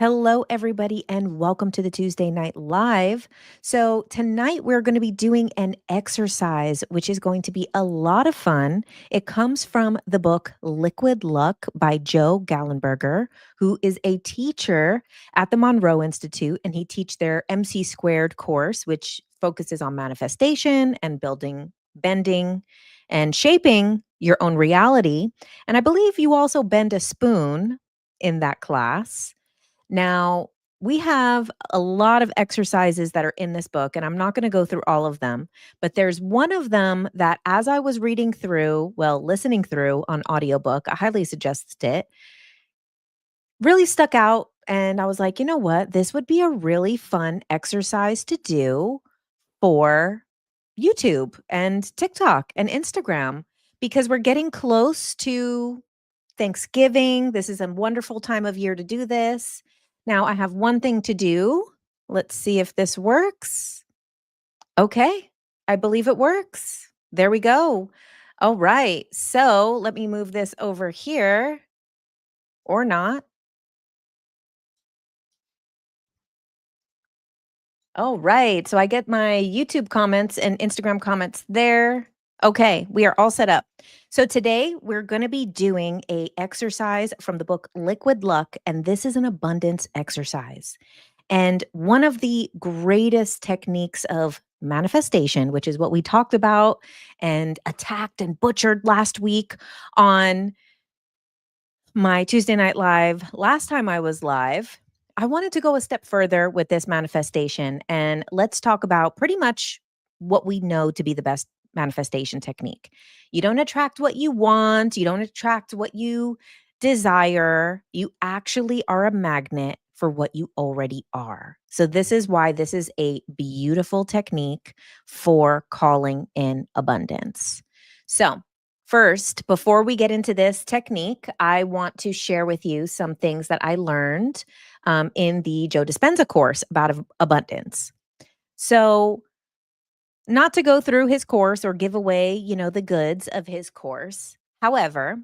Hello, everybody, and welcome to the Tuesday Night Live. So, tonight we're going to be doing an exercise, which is going to be a lot of fun. It comes from the book Liquid Luck by Joe Gallenberger, who is a teacher at the Monroe Institute, and he teaches their MC squared course, which focuses on manifestation and building, bending, and shaping your own reality. And I believe you also bend a spoon in that class. Now, we have a lot of exercises that are in this book, and I'm not going to go through all of them, but there's one of them that as I was reading through, listening through on audiobook, I highly suggest it, really stuck out. And I was like, you know what? This would be a really fun exercise to do for YouTube and TikTok and Instagram because we're getting close to Thanksgiving. This is a wonderful time of year to do this. Now, I have one thing to do. Let's see if this works. Okay, I believe it works. There we go. All right. So let me move this over here or not. All right. So I get my YouTube comments and Instagram comments there. Okay, we are all set up. So today we're going to be doing a exercise from the book Liquid Luck, and this is an abundance exercise. And one of the greatest techniques of manifestation, which is what we talked about and attacked and butchered last week on my Tuesday Night Live, last time I was live, I wanted to go a step further with this manifestation. And let's talk about pretty much what we know to be the best manifestation technique. You don't attract what you want, you don't attract what you desire. You actually are a magnet for what you already are. So, this is why this is a beautiful technique for calling in abundance. So, first, before we get into this technique, I want to share with you some things that I learned in the Joe Dispenza course about abundance. So, not to go through his course or give away, the goods of his course. However,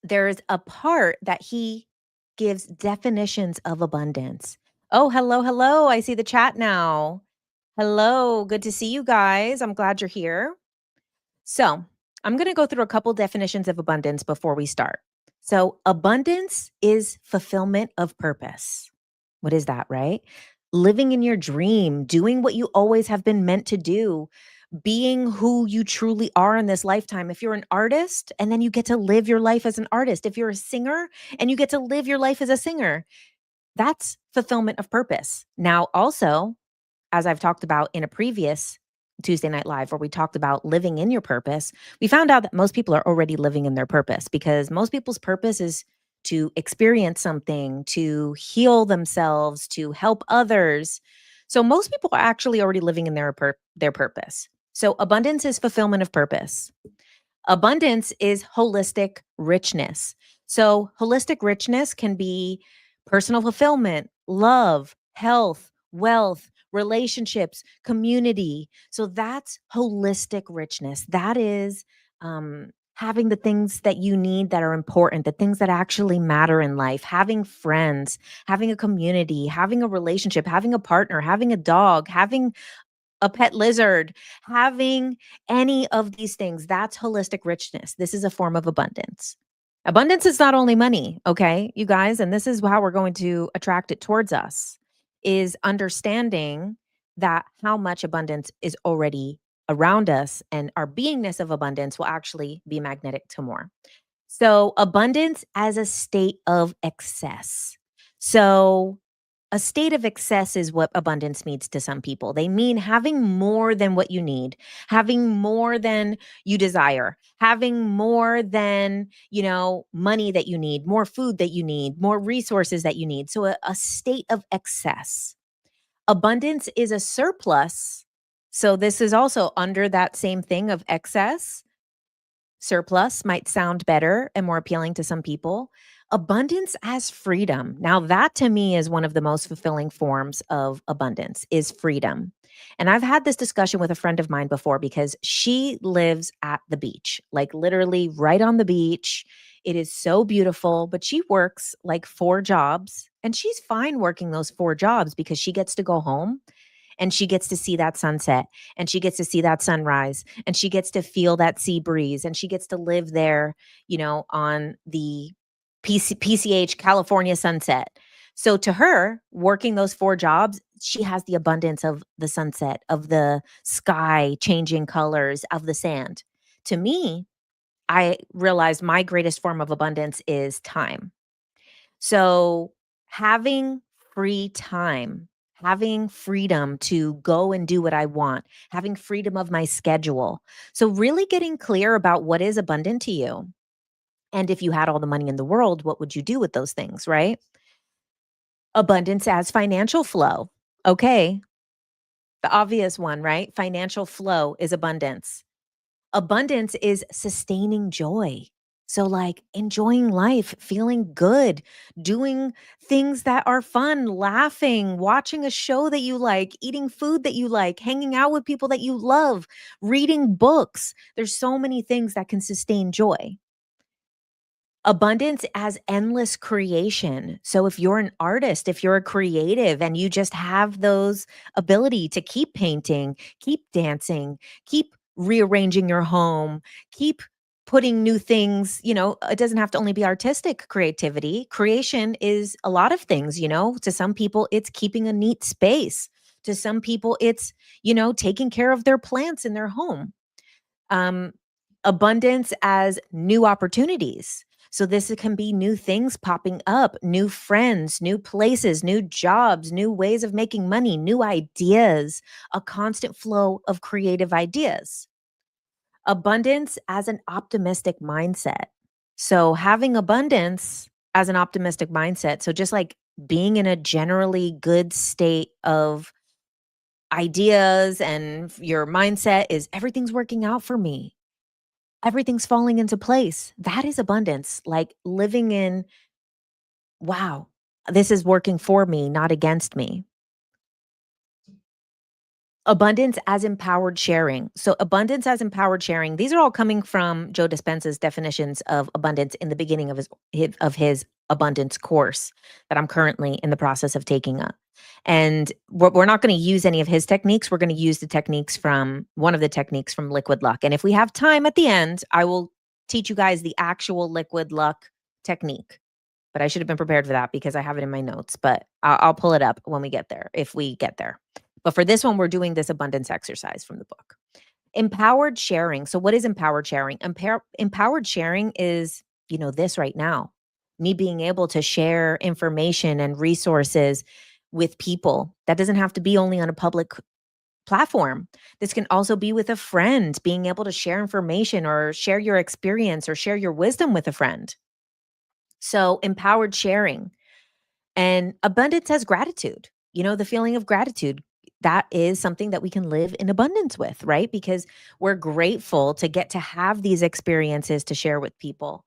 there's a part that he gives definitions of abundance. Oh, hello, hello. I see the chat now. Hello, good to see you guys. I'm glad you're here. So, I'm going to go through a couple definitions of abundance before we start. So, abundance is fulfillment of purpose. What is that, right? Living in your dream, doing what you always have been meant to do, being who you truly are in this lifetime. If you're an artist and then you get to live your life as an artist, if you're a singer and you get to live your life as a singer, that's fulfillment of purpose. Now, also, as I've talked about in a previous Tuesday Night Live, where we talked about living in your purpose, we found out that most people are already living in their purpose because most people's purpose is to experience something, to heal themselves, to help others. So most people are actually already living in their purpose. So abundance is fulfillment of purpose. Abundance is holistic richness. So holistic richness can be personal fulfillment, love, health, wealth, relationships, community. So that's holistic richness. That is having the things that you need that are important, the things that actually matter in life, having friends, having a community, having a relationship, having a partner, having a dog, having a pet lizard, having any of these things. That's holistic richness. This is a form of abundance. Abundance is not only money, okay, you guys, and this is how we're going to attract it towards us, is understanding that how much abundance is already around us and our beingness of abundance will actually be magnetic to more. So, abundance as a state of excess. So, a state of excess is what abundance means to some people. They mean having more than what you need, having more than you desire, having more than, money that you need, more food that you need, more resources that you need. So a state of excess. Abundance is a surplus. So this is also under that same thing of excess. Surplus might sound better and more appealing to some people. Abundance as freedom. Now that to me is one of the most fulfilling forms of abundance is freedom. And I've had this discussion with a friend of mine before because she lives at the beach, like literally right on the beach. It is so beautiful, but she works like 4 jobs And she's fine working those 4 jobs because she gets to go home and she gets to see that sunset and she gets to see that sunrise and she gets to feel that sea breeze and she gets to live there, on the PCH California sunset. So to her, working those 4 jobs, she has the abundance of the sunset, of the sky changing colors, of the sand. To me, I realized my greatest form of abundance is time. So having free time, having freedom to go and do what I want, having freedom of my schedule. So really getting clear about what is abundant to you. And if you had all the money in the world, what would you do with those things, right? Abundance as financial flow. Okay, the obvious one, right? Financial flow is abundance. Abundance is sustaining joy. So, like enjoying life, feeling good, doing things that are fun, laughing, watching a show that you like, eating food that you like, hanging out with people that you love, reading books. There's so many things that can sustain joy. Abundance as endless creation. So if you're an artist, if you're a creative and you just have those ability to keep painting, keep dancing, keep rearranging your home, keep putting new things, it doesn't have to only be artistic creativity. Creation is a lot of things. To some people it's keeping a neat space. To some people it's, taking care of their plants in their home. um, Abundance as new opportunities. So this can be new things popping up, new friends, new places, new jobs, new ways of making money, new ideas, a constant flow of creative ideas. Abundance as an optimistic mindset. So having abundance as an optimistic mindset. So just like being in a generally good state of ideas and your mindset is everything's working out for me. Everything's falling into place. That is abundance, like living in, wow, this is working for me, not against me. Abundance as empowered sharing. So, abundance as empowered sharing, these are all coming from Joe Dispenza's definitions of abundance in the beginning of his abundance course that I'm currently in the process of taking up. And we're not going to use any of his techniques. We're going to use the techniques from one of the techniques from Liquid Luck. And if we have time at the end, I will teach you guys the actual Liquid Luck technique. But I should have been prepared for that because I have it in my notes. But I'll pull it up when we get there, if we get there. But for this one, we're doing this abundance exercise from the book. Empowered sharing. So, what is empowered sharing? Empowered sharing is, this right now, me being able to share information and resources with people. That doesn't have to be only on a public platform. This can also be with a friend, being able to share information or share your experience or share your wisdom with a friend. So, empowered sharing. And abundance has gratitude. The feeling of gratitude, that is something that we can live in abundance with, right? Because we're grateful to get to have these experiences to share with people.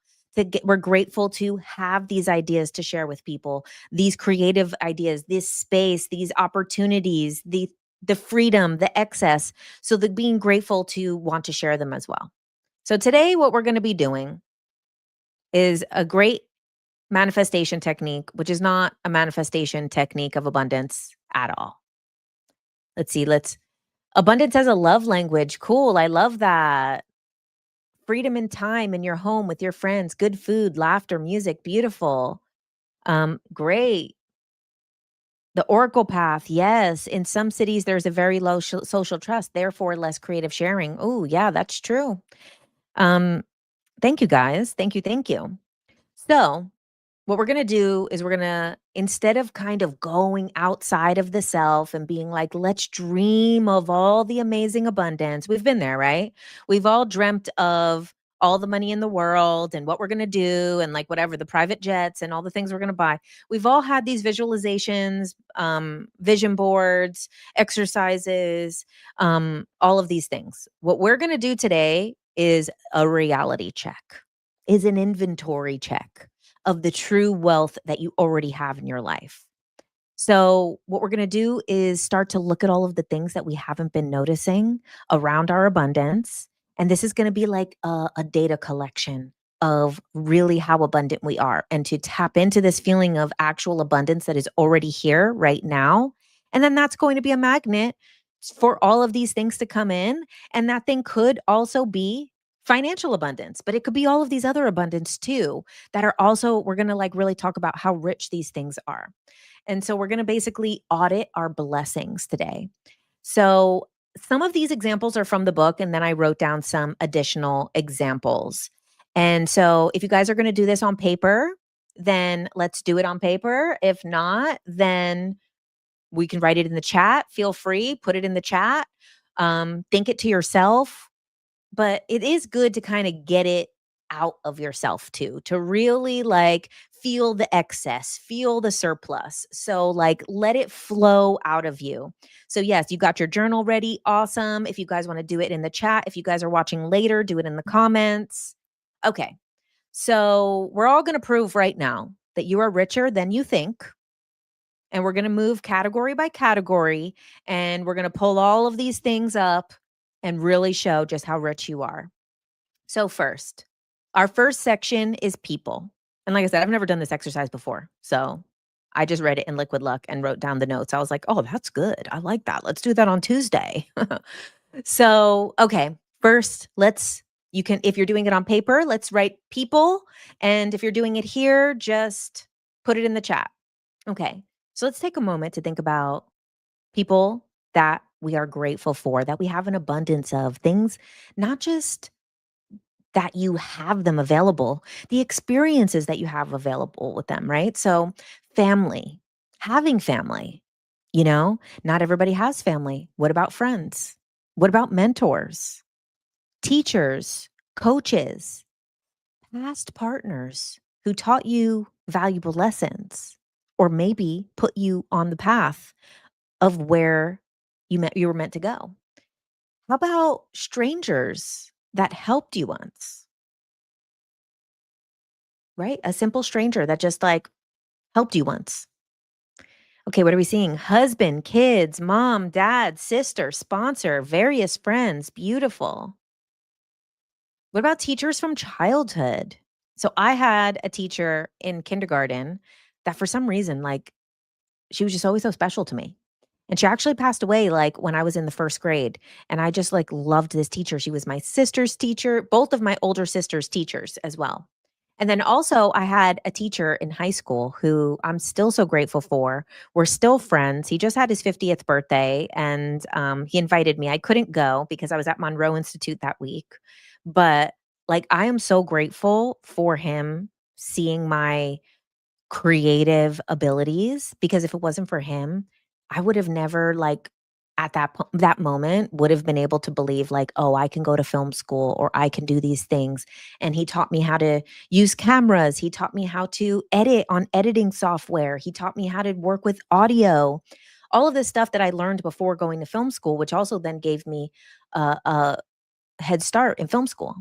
We're grateful to have these ideas to share with people, these creative ideas, this space, these opportunities, the freedom, the excess. So the being grateful to want to share them as well. So today, what we're going to be doing is a great manifestation technique, which is not a manifestation technique of abundance at all. Let's see, abundance as a love language. Cool. I love that. Freedom and time in your home with your friends, good food, laughter, music, beautiful. Great. The Oracle path. Yes. In some cities, there's a very low social trust, therefore less creative sharing. Oh, yeah, that's true. Thank you guys. Thank you. Thank you. So what we're going to do is we're going to, instead of kind of going outside of the self and being like, let's dream of all the amazing abundance. We've been there, right? We've all dreamt of all the money in the world and what we're going to do and like whatever, the private jets and all the things we're going to buy. We've all had these visualizations, vision boards, exercises, all of these things. What we're going to do today is a reality check, is an inventory check of the true wealth that you already have in your life. So, what we're going to do is start to look at all of the things that we haven't been noticing around our abundance. And this is going to be like a data collection of really how abundant we are and to tap into this feeling of actual abundance that is already here right now. And then that's going to be a magnet for all of these things to come in. And that thing could also be financial abundance, but it could be all of these other abundance too that are also, we're going to like really talk about how rich these things are. And so we're going to basically audit our blessings today. So some of these examples are from the book, and then I wrote down some additional examples. And so if you guys are going to do this on paper, then let's do it on paper. If not, then we can write it in the chat. Feel free, put it in the chat. Think it to yourself. But it is good to kind of get it out of yourself too, to really like feel the excess, feel the surplus. So like let it flow out of you. So yes, you got your journal ready. Awesome. If you guys want to do it in the chat, if you guys are watching later, do it in the comments. Okay. So we're all going to prove right now that you are richer than you think. And we're going to move category by category, and we're going to pull all of these things up and really show just how rich you are. So first, our first section is people. And like I said, I've never done this exercise before. So I just read it in Liquid Luck and wrote down the notes. I was like, oh, that's good. I like that. Let's do that on Tuesday. So, okay, first, you can, if you're doing it on paper, let's write people. And if you're doing it here, just put it in the chat. Okay. So let's take a moment to think about people that we are grateful for, that we have an abundance of things, not just that you have them available, the experiences that you have available with them, right? So, family, having family, not everybody has family. What about friends? What about mentors, teachers, coaches, past partners who taught you valuable lessons or maybe put you on the path of where you were meant to go? How about strangers that helped you once, right? A simple stranger that just like helped you once. Okay, what are we seeing? Husband, kids, mom, dad, sister, sponsor, various friends. Beautiful. What about teachers from childhood? So I had a teacher in kindergarten that for some reason, like, she was just always so special to me. And she actually passed away like when I was in the first grade. And I just like loved this teacher. She was my sister's teacher, both of my older sister's teachers as well. And then also, I had a teacher in high school who I'm still so grateful for. We're still friends. He just had his 50th birthday, and he invited me. I couldn't go because I was at Monroe Institute that week. But like, I am so grateful for him seeing my creative abilities, because if it wasn't for him, I would have never like at that moment would have been able to believe like, oh, I can go to film school or I can do these things. And he taught me how to use cameras. He taught me how to edit on editing software. He taught me how to work with audio. All of this stuff that I learned before going to film school, which also then gave me a head start in film school.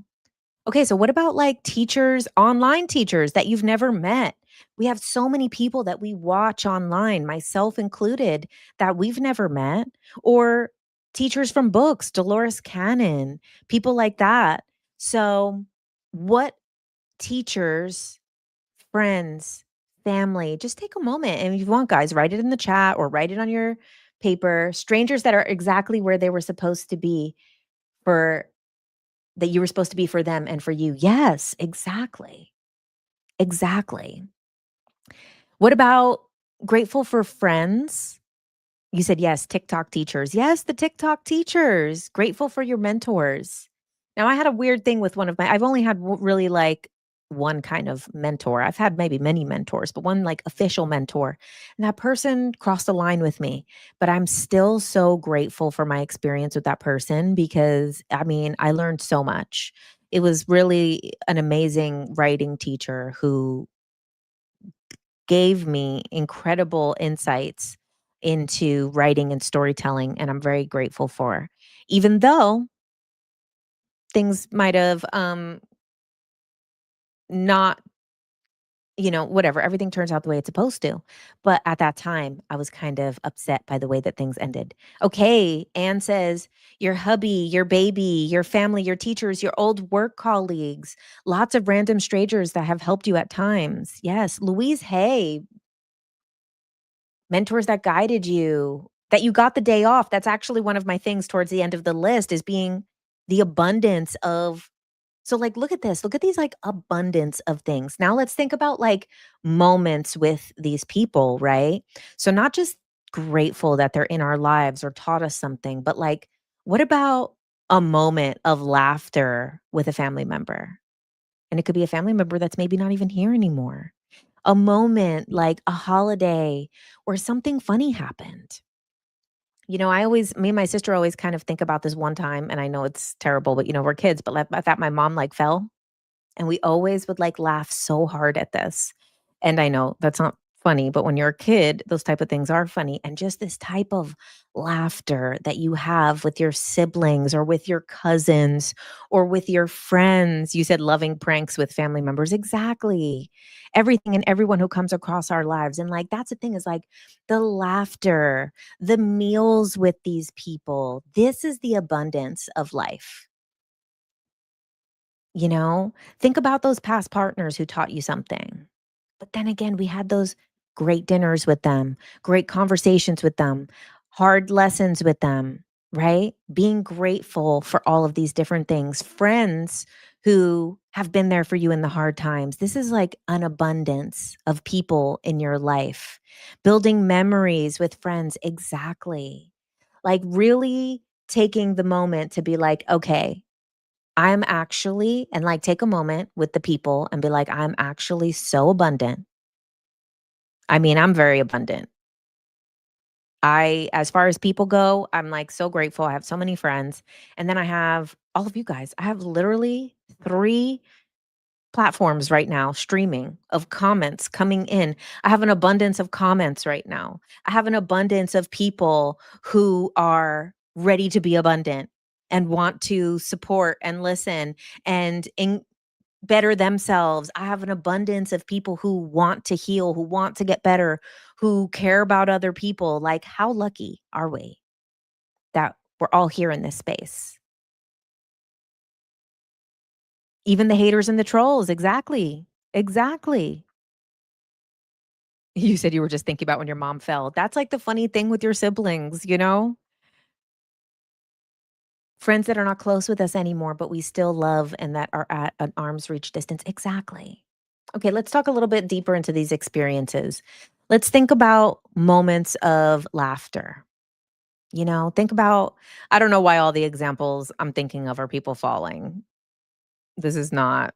Okay, so what about like teachers, online teachers that you've never met? We have so many people that we watch online, myself included, that we've never met, or teachers from books, Dolores Cannon, people like that. So, what teachers, friends, family, just take a moment, and if you want, guys, write it in the chat or write it on your paper. Strangers that are exactly where they were supposed to be for that you were supposed to be for them and for you. Yes, exactly. Exactly. What about grateful for friends? You said yes, TikTok teachers. Yes, the TikTok teachers. Grateful for your mentors. Now, I had a weird thing with I've only had really like one kind of mentor. I've had maybe many mentors, but one like official mentor. And that person crossed the line with me. But I'm still so grateful for my experience with that person because I mean, I learned so much. It was really an amazing writing teacher who gave me incredible insights into writing and storytelling, and I'm very grateful for. Even though things might have not whatever, everything turns out the way it's supposed to. But at that time, I was kind of upset by the way that things ended. Okay, Anne says, your hubby, your baby, your family, your teachers, your old work colleagues, lots of random strangers that have helped you at times. Yes, Louise Hay, mentors that guided you, that you got the day off. That's actually one of my things towards the end of the list is being the abundance of so, like, look at this. Look at these, like, abundance of things. Now let's think about, like, moments with these people, right? So not just grateful that they're in our lives or taught us something, but, like, what about a moment of laughter with a family member? And it could be a family member that's maybe not even here anymore. A moment, like a holiday or something funny happened. I always me and my sister always kind of think about this one time, and I know it's terrible, but, we're kids, but, like, I thought my mom, like, fell and we always would, like, laugh so hard at this. And I know that's not funny, but when you're a kid, those type of things are funny. And just this type of laughter that you have with your siblings or with your cousins or with your friends. You said loving pranks with family members. Exactly. Everything and everyone who comes across our lives. And, like, that's the thing is, like, the laughter, the meals with these people. This is the abundance of life. You know? Think about those past partners who taught you something. But then again, we had those great dinners with them, great conversations with them, hard lessons with them, right? Being grateful for all of these different things. Friends who have been there for you in the hard times. This is like an abundance of people in your life. Building memories with friends. Exactly. Like really taking the moment to be like, okay, I'm actually and, like, take a moment with the people and be like, "I'm actually so abundant." I mean, I'm very abundant. As far as people go, I'm, like, so grateful. I have so many friends, and then I have all of you guys. I have literally 3 platforms right now streaming of comments coming in. I have an abundance of comments right now. I have an abundance of people who are ready to be abundant and want to support and listen and better themselves. I have an abundance of people who want to heal, who want to get better, who care about other people. Like, how lucky are we that we're all here in this space? Even the haters and the trolls. Exactly. Exactly. You said you were just thinking about when your mom fell. That's like the funny thing with your siblings, you know? Friends that are not close with us anymore, but we still love and that are at an arm's reach distance. Exactly. Okay, let's talk a little bit deeper into these experiences. Let's think about moments of laughter. Think about, I don't know why all the examples I'm thinking of are people falling. This is not,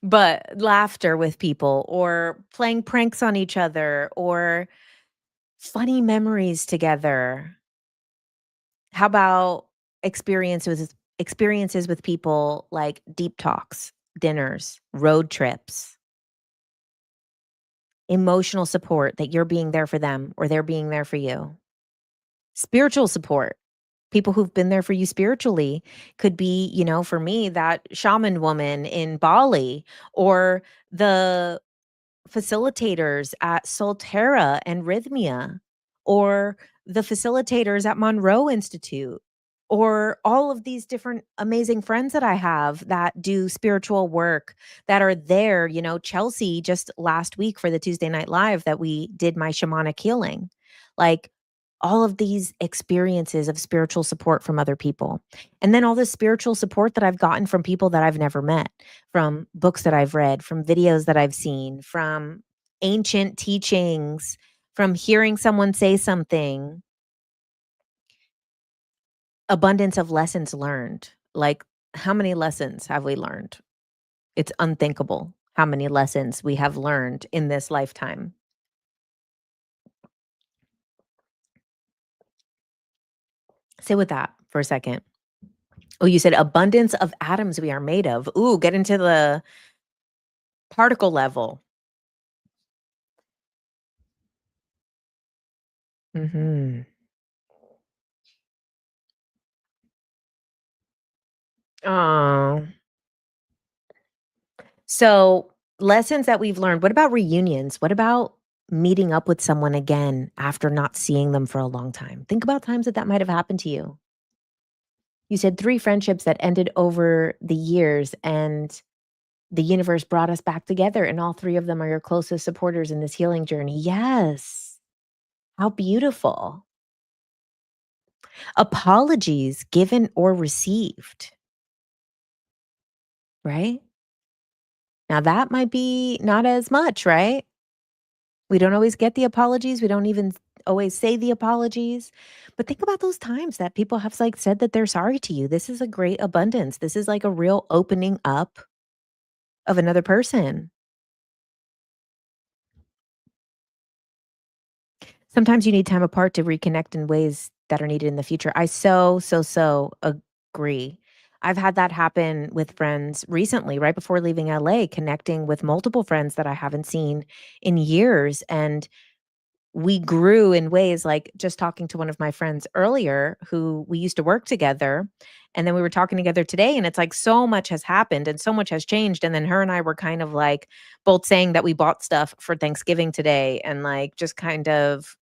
but laughter with people or playing pranks on each other or funny memories together. How about experiences with people like deep talks, dinners, road trips, emotional support that you're being there for them or they're being there for you. Spiritual support. People who've been there for you spiritually could be, for me, that shaman woman in Bali or the facilitators at Solterra and Rhythmia, or the facilitators at Monroe Institute, or all of these different amazing friends that I have that do spiritual work that are there. Chelsea just last week for the Tuesday Night Live that we did my shamanic healing. Like all of these experiences of spiritual support from other people. And then all this spiritual support that I've gotten from people that I've never met, from books that I've read, from videos that I've seen, from ancient teachings, from hearing someone say something, abundance of lessons learned. Like, how many lessons have we learned? It's unthinkable how many lessons we have learned in this lifetime. Sit with that for a second. Oh, you said abundance of atoms we are made of. Ooh, get into the particle level. Mhm. Oh. So, lessons that we've learned. What about reunions? What about meeting up with someone again after not seeing them for a long time? Think about times that that might have happened to you. You said 3 friendships that ended over the years, and the universe brought us back together, and all 3 of them are your closest supporters in this healing journey. Yes. How beautiful. Apologies given or received, right? Now that might be not as much, right? We don't always get the apologies. We don't even always say the apologies. But think about those times that people have like said that they're sorry to you. This is a great abundance. This is like a real opening up of another person. Sometimes you need time apart to reconnect in ways that are needed in the future. I so agree. I've had that happen with friends recently, right before leaving LA, connecting with multiple friends that I haven't seen in years. And we grew in ways like just talking to one of my friends earlier who we used to work together. And then we were talking together today, and it's like so much has happened and so much has changed. And then her and I were kind of like both saying that we bought stuff for Thanksgiving today and like just kind of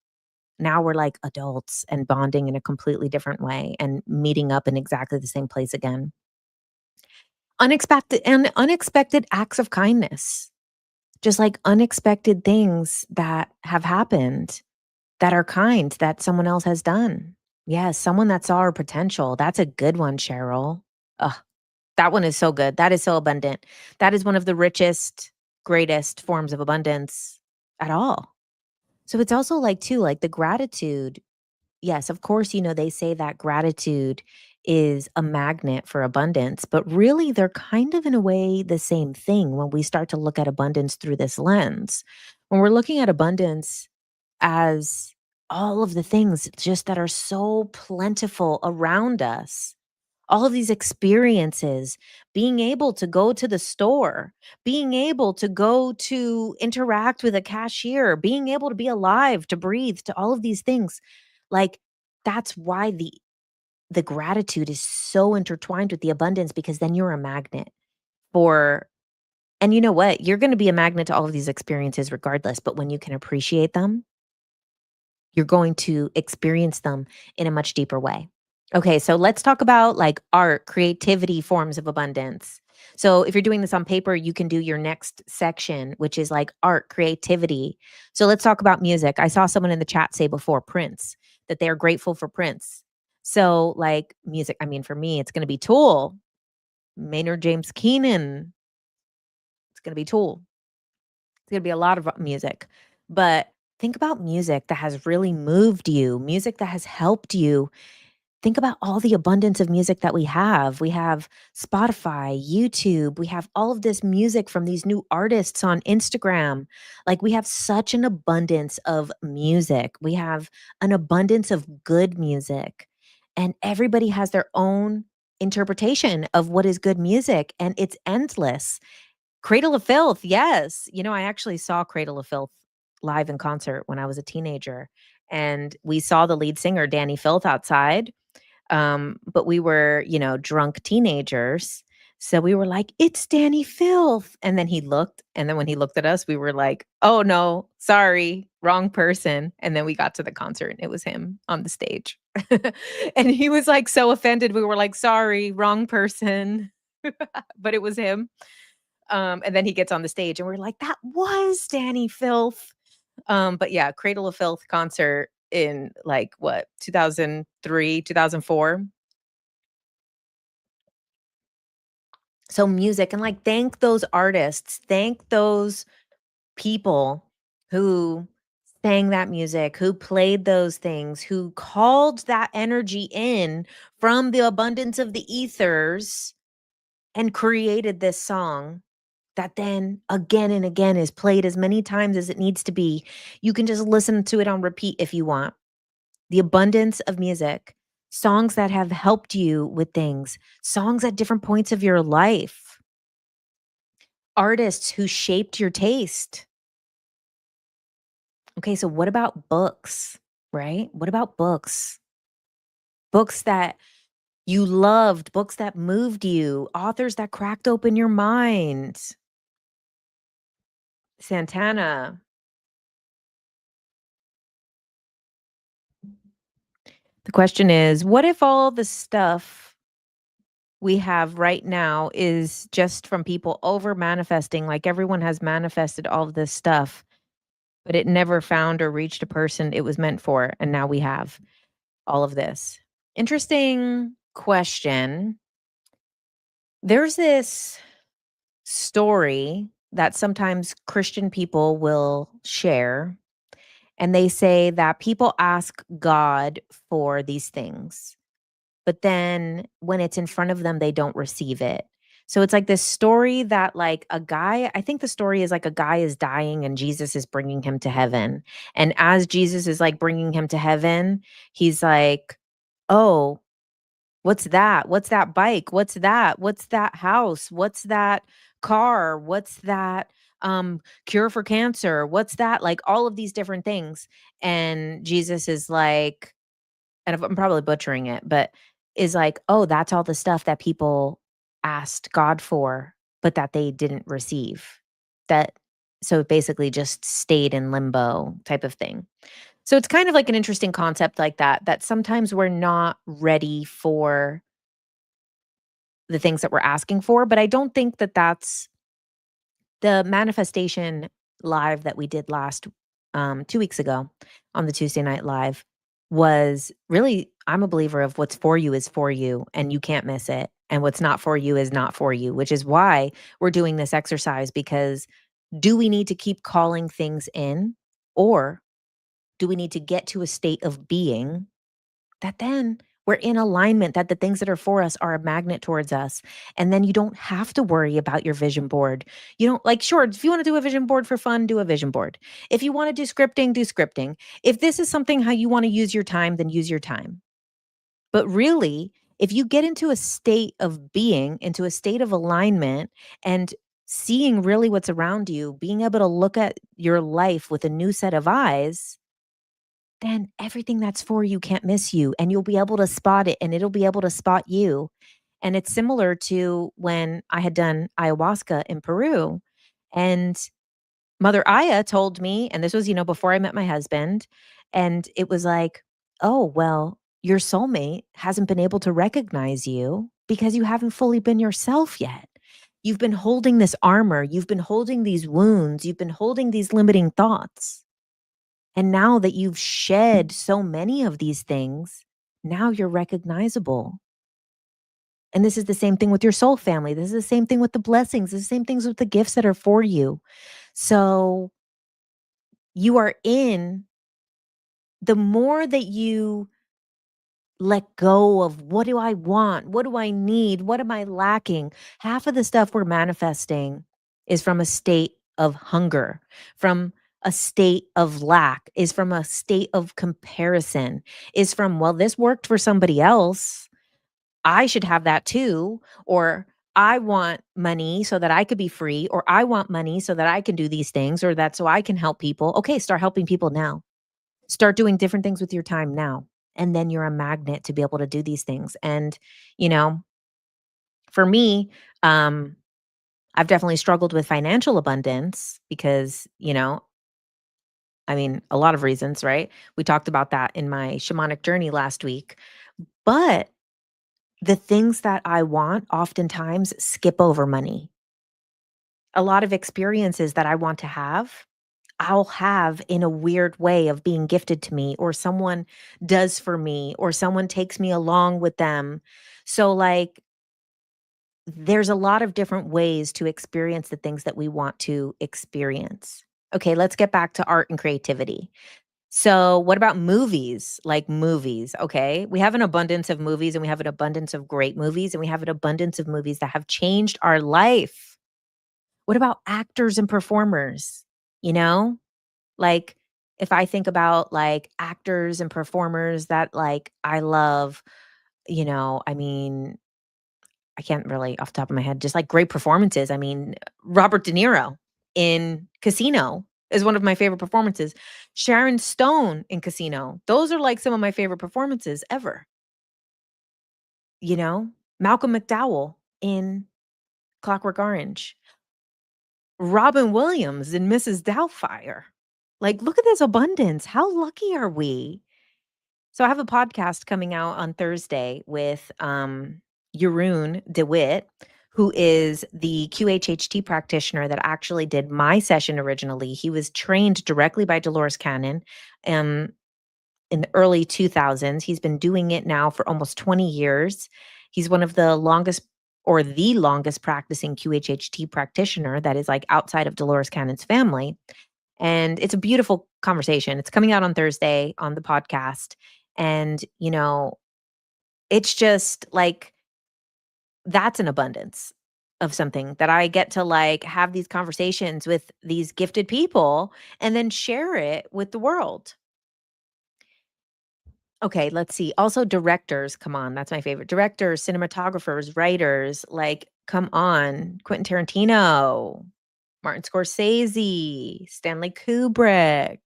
now we're like adults and bonding in a completely different way and meeting up in exactly the same place again. Unexpected acts of kindness, just like unexpected things that have happened that are kind that someone else has done. Yes, someone that saw our potential. That's a good one, Cheryl. Ugh, that one is so good. That is so abundant. That is one of the richest, greatest forms of abundance at all. So it's also like too, like the gratitude. Yes, of course, they say that gratitude is a magnet for abundance, but really they're kind of in a way the same thing when we start to look at abundance through this lens. When we're looking at abundance as all of the things just that are so plentiful around us, all of these experiences, being able to go to the store, being able to go to interact with a cashier, being able to be alive, to breathe, to all of these things. Like that's why the gratitude is so intertwined with the abundance because then you're a magnet for and you know what? You're going to be a magnet to all of these experiences regardless, but when you can appreciate them, you're going to experience them in a much deeper way. Okay, so let's talk about like art, creativity, forms of abundance. So if you're doing this on paper, you can do your next section, which is like art, creativity. So let's talk about music. I saw someone in the chat say before Prince, that they are grateful for Prince. So like music, I mean, for me, it's going to be Tool, Maynard James Keenan. It's going to be Tool. It's going to be a lot of music. But think about music that has really moved you, music that has helped you. Think about all the abundance of music that we have. We have Spotify, YouTube, we have all of this music from these new artists on Instagram. Like we have such an abundance of music. We have an abundance of good music. And everybody has their own interpretation of what is good music, and it's endless. Cradle of Filth, yes. I actually saw Cradle of Filth live in concert when I was a teenager, and we saw the lead singer, Danny Filth, outside. But we were, drunk teenagers. So we were like, "It's Danny Filth." And then he looked, and then when he looked at us, we were like, "Oh no, sorry, wrong person." And then we got to the concert and it was him on the stage. And he was like so offended. We were like, "Sorry, wrong person." But it was him. And then he gets on the stage and we're like, "That was Danny Filth." But yeah, Cradle of Filth concert in like what, 2003, 2004. So music and like thank those artists, thank those people who sang that music, who played those things, who called that energy in from the abundance of the ethers and created this song that then again and again is played as many times as it needs to be. You can just listen to it on repeat if you want. The abundance of music, songs that have helped you with things, songs at different points of your life, artists who shaped your taste. Okay, so what about books, right? What about books? Books that you loved, books that moved you, authors that cracked open your mind. Santana. The question is, what if all the stuff we have right now is just from people over manifesting, like everyone has manifested all of this stuff, but it never found or reached a person it was meant for, and now we have all of this? Interesting question. There's this story that sometimes Christian people will share, and they say that people ask God for these things, but then when it's in front of them, they don't receive it. So it's like this story that like a guy, I think the story is like a guy is dying and Jesus is bringing him to heaven. And as Jesus is like bringing him to heaven, he's like, "Oh, what's that? What's that bike? What's that? What's that house? What's that car? What's that cure for cancer? What's that?" Like all of these different things. And Jesus is like, and I'm probably butchering it, but is like, "Oh, that's all the stuff that people asked God for, but that they didn't receive." That so it basically just stayed in limbo type of thing. So it's kind of like an interesting concept like that, that sometimes we're not ready for the things that we're asking for, but I don't think that that's the manifestation live that we did last 2 weeks ago on the Tuesday Night Live was really, I'm a believer of what's for you is for you and you can't miss it. And what's not for you is not for you, which is why we're doing this exercise, because do we need to keep calling things in, or do we need to get to a state of being that then we're in alignment, that the things that are for us are a magnet towards us. And then you don't have to worry about your vision board. You don't like, sure, if you want to do a vision board for fun, do a vision board. If you want to do scripting, do scripting. If this is something how you want to use your time, then use your time. But really, if you get into a state of being, into a state of alignment and seeing really what's around you, being able to look at your life with a new set of eyes, then everything that's for you can't miss you, and you'll be able to spot it and it'll be able to spot you. And it's similar to when I had done ayahuasca in Peru, and Mother Aya told me, and this was, before I met my husband, and it was like, "Oh, well, your soulmate hasn't been able to recognize you because you haven't fully been yourself yet. You've been holding this armor, you've been holding these wounds, you've been holding these limiting thoughts. And now that you've shed so many of these things, now you're recognizable." And this is the same thing with your soul family. This is the same thing with the blessings. This is the same things with the gifts that are for you. So you are in, the more that you let go of what do I want? What do I need? What am I lacking? Half of the stuff we're manifesting is from a state of hunger, from a state of lack, is from a state of comparison, is from, well, this worked for somebody else. I should have that too. Or I want money so that I could be free, or I want money so that I can do these things, or that so I can help people. Okay, start helping people now. Start doing different things with your time now. And then you're a magnet to be able to do these things. And, you know, for me, um, I've definitely struggled with financial abundance because, I mean, a lot of reasons, right? We talked about that in my shamanic journey last week. But the things that I want oftentimes skip over money. A lot of experiences that I want to have, I'll have in a weird way of being gifted to me, or someone does for me, or someone takes me along with them. So, like, there's a lot of different ways to experience the things that we want to experience. Okay, let's get back to art and creativity. So, what about movies? Like movies, okay? We have an abundance of movies, and we have an abundance of great movies, and we have an abundance of movies that have changed our life. What about actors and performers? You know? Like, if I think about, like, actors and performers that, like, I love, I mean, I can't really off the top of my head, just, like, great performances. I mean, Robert De Niro in Casino is one of my favorite performances. Sharon Stone in Casino. Those are, like, some of my favorite performances ever, you know? Malcolm McDowell in Clockwork Orange. Robin Williams and Mrs. Doubtfire. Like, look at this abundance. How lucky are we? So I have a podcast coming out on Thursday with Jeroen DeWitt, who is the QHHT practitioner that actually did my session originally. He was trained directly by Dolores Cannon in the early 2000s. He's been doing it now for almost 20 years. He's one of the longest or the longest practicing QHHT practitioner that is like outside of Dolores Cannon's family. And it's a beautiful conversation. It's coming out on Thursday on the podcast. And, it's just like that's an abundance of something that I get to like have these conversations with these gifted people and then share it with the world. Okay, let's see. Also directors, come on, that's my favorite. Directors, cinematographers, writers, like come on. Quentin Tarantino, Martin Scorsese, Stanley Kubrick,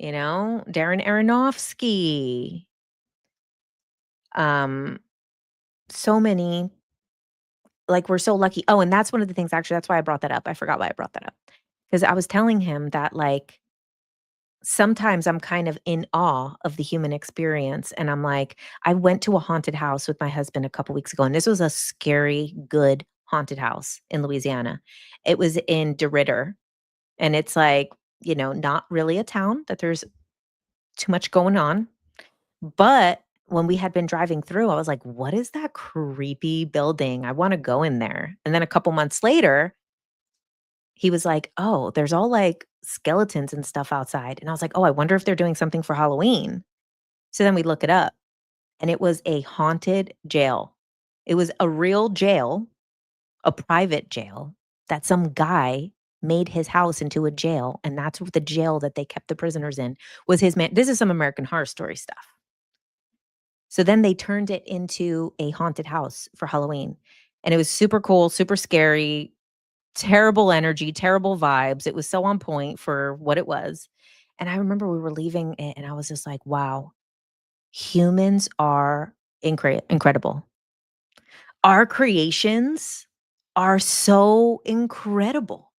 Darren Aronofsky. So many, like we're so lucky. Oh, and that's one of the things actually, that's why I brought that up. I forgot why I brought that up. Because I was telling him that like sometimes I'm kind of in awe of the human experience. And I'm like, I went to a haunted house with my husband a couple weeks ago, and this was a scary, good haunted house in Louisiana. It was in DeRidder. And it's like, not really a town that there's too much going on. But when we had been driving through, I was like, what is that creepy building? I want to go in there. And then a couple months later, he was like, oh, there's all like skeletons and stuff outside. And I was like, oh, I wonder if they're doing something for Halloween. So then we look it up, and it was a haunted jail. It was a real jail, a private jail that some guy made his house into a jail. And that's what the jail that they kept the prisoners in was his man. This is some American Horror Story stuff. So then they turned it into a haunted house for Halloween. And it was super cool, super scary, terrible energy, terrible vibes. It was so on point for what it was. And I remember we were leaving it, and I was just like, wow, humans are incredible. Our creations are so incredible.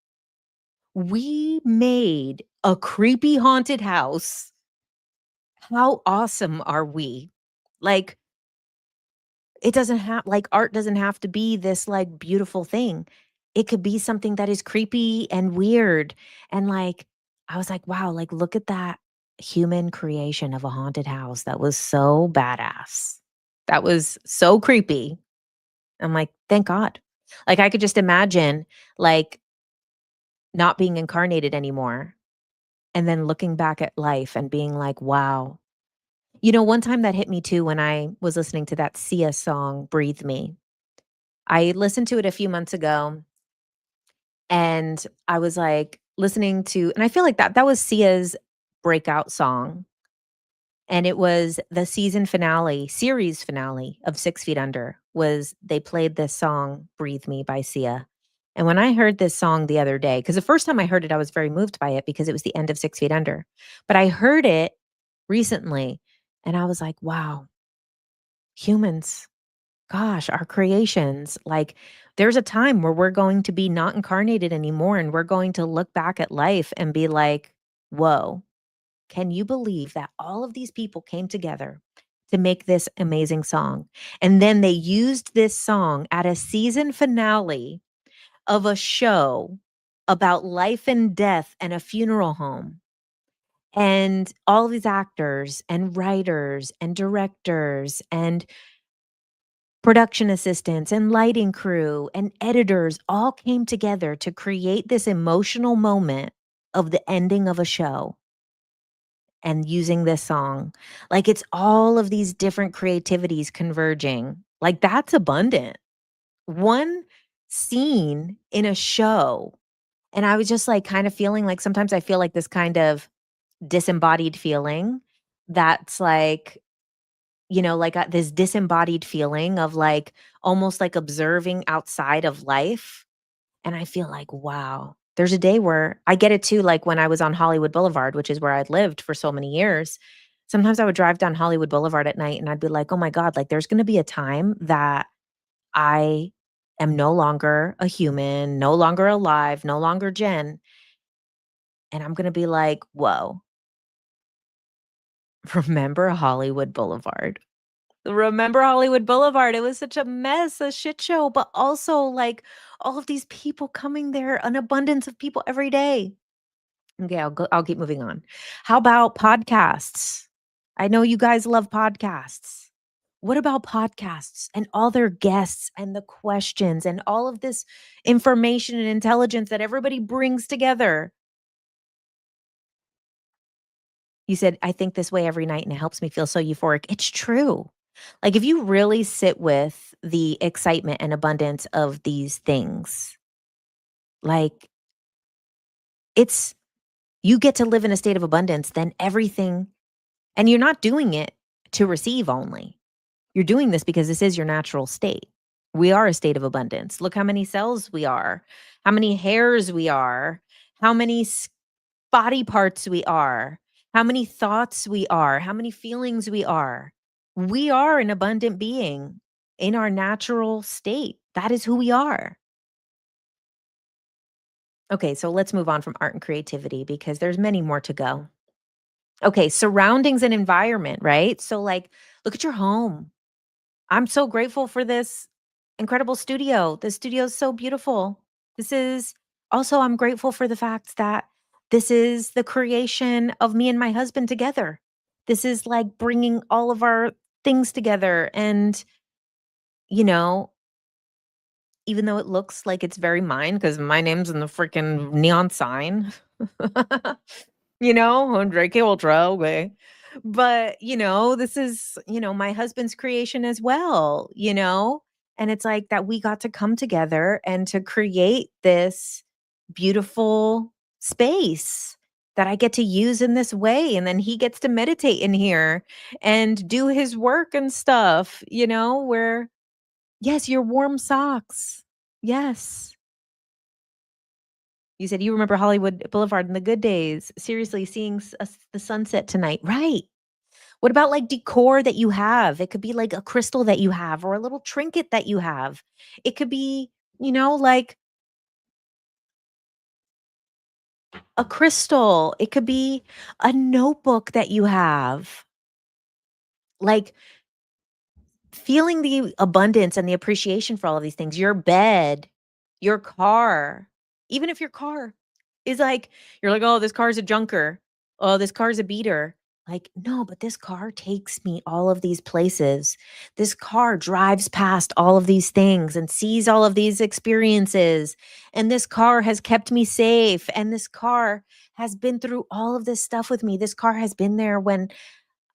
We made a creepy haunted house. How awesome are we? Like, it doesn't have like art doesn't have to be this like beautiful thing. It could be something that is creepy and weird. And like, I was like, wow, like look at that human creation of a haunted house. That was so badass. That was so creepy. I'm like, thank God. Like I could just imagine like not being incarnated anymore and then looking back at life and being like, wow. One time that hit me too when I was listening to that Sia song, Breathe Me. I listened to it a few months ago, and I was like listening to, and I feel like that was Sia's breakout song. And it was the series finale of 6 Feet Under was they played this song, Breathe Me by Sia. And when I heard this song the other day, because the first time I heard it, I was very moved by it because it was the end of 6 Feet Under. But I heard it recently and I was like, wow, humans, gosh, our creations, like there's a time where we're going to be not incarnated anymore and we're going to look back at life and be like, whoa, can you believe that all of these people came together to make this amazing song? And then they used this song at a season finale of a show about life and death and a funeral home. And all these actors and writers and directors and production assistants and lighting crew and editors all came together to create this emotional moment of the ending of a show and using this song. Like it's all of these different creativities converging. Like that's abundant. One scene in a show. And I was just like kind of feeling like sometimes I feel like this kind of disembodied feeling that's like, like this disembodied feeling of like almost like observing outside of life. And I feel like, wow, there's a day where I get it too. Like when I was on Hollywood Boulevard, which is where I'd lived for so many years, sometimes I would drive down Hollywood Boulevard at night and I'd be like, oh my God, like there's going to be a time that I am no longer a human, no longer alive, no longer Jen. And I'm going to be like, whoa, remember Hollywood Boulevard? Remember Hollywood Boulevard? It was such a mess, a shit show, but also like all of these people coming there, an abundance of people every day. Okay, I'll keep moving on. How about podcasts? I know you guys love podcasts. What about podcasts and all their guests and the questions and all of this information and intelligence that everybody brings together? You said, I think this way every night and it helps me feel so euphoric. It's true. Like, if you really sit with the excitement and abundance of these things, like, it's you get to live in a state of abundance, then everything, and you're not doing it to receive only. You're doing this because this is your natural state. We are a state of abundance. Look how many cells we are, how many hairs we are, how many body parts we are, how many thoughts we are, how many feelings we are. We are an abundant being in our natural state. That is who we are. Okay, so let's move on from art and creativity because there's many more to go. Okay, surroundings and environment, right? So, like, look at your home. I'm so grateful for this incredible studio. The studio is so beautiful. This is also, I'm grateful for the fact that this is the creation of me and my husband together. This is like bringing all of our things together. And, you know, even though it looks like it's very mine because my name's in the freaking neon sign, Andre K. Ultra, okay. But, this is, my husband's creation as well, And it's like that we got to come together and to create this beautiful space that I get to use in this way. And then he gets to meditate in here and do his work and stuff, where, yes, your warm socks. Yes. You said you remember Hollywood Boulevard in the good days. Seriously, seeing the sunset tonight. Right. What about like decor that you have? It could be like a crystal that you have or a little trinket that you have. It could be, like a crystal. It could be a notebook that you have. Like, feeling the abundance and the appreciation for all of these things, your bed, your car, even if your car is like, you're like, oh, this car's a junker. Oh, this car's a beater. Like, no, but this car takes me all of these places. This car drives past all of these things and sees all of these experiences. And this car has kept me safe. And this car has been through all of this stuff with me. This car has been there when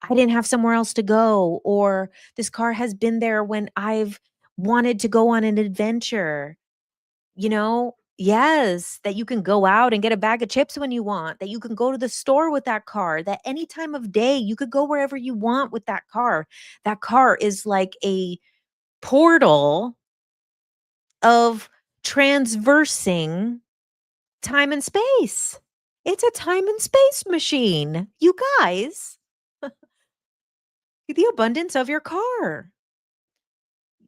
I didn't have somewhere else to go, or this car has been there when I've wanted to go on an adventure, Yes, that you can go out and get a bag of chips when you want, that you can go to the store with that car, that any time of day you could go wherever you want with that car. That car is like a portal of transversing time and space. It's a time and space machine. You guys, the abundance of your car.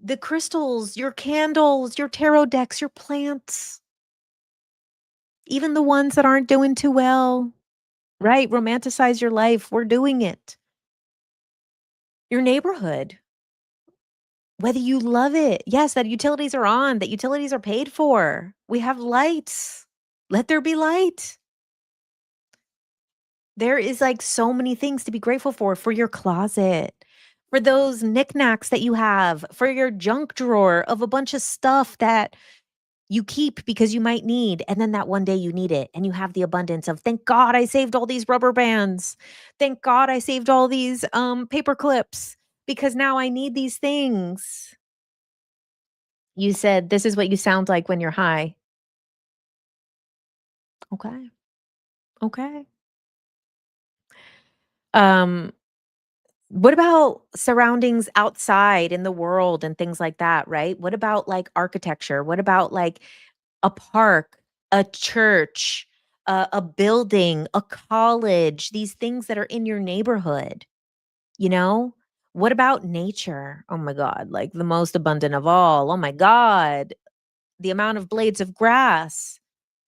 The crystals, your candles, your tarot decks, your plants, even the ones that aren't doing too well, right? Romanticize your life. We're doing it. Your neighborhood, whether you love it. Yes, that utilities are on, that utilities are paid for. We have lights. Let there be light. There is like so many things to be grateful for your closet, for those knickknacks that you have, for your junk drawer of a bunch of stuff that you keep because you might need, and then that one day you need it and you have the abundance of, thank God I saved all these rubber bands. Thank God I saved all these paper clips because now I need these things. You said this is what you sound like when you're high. Okay. Okay. Um what about surroundings outside in the world and things like that, right? What about like architecture? What about like a park, a church, a building, a college, these things that are in your neighborhood, you know? What about nature? Oh my God, like the most abundant of all. Oh my God. the amount of blades of grass,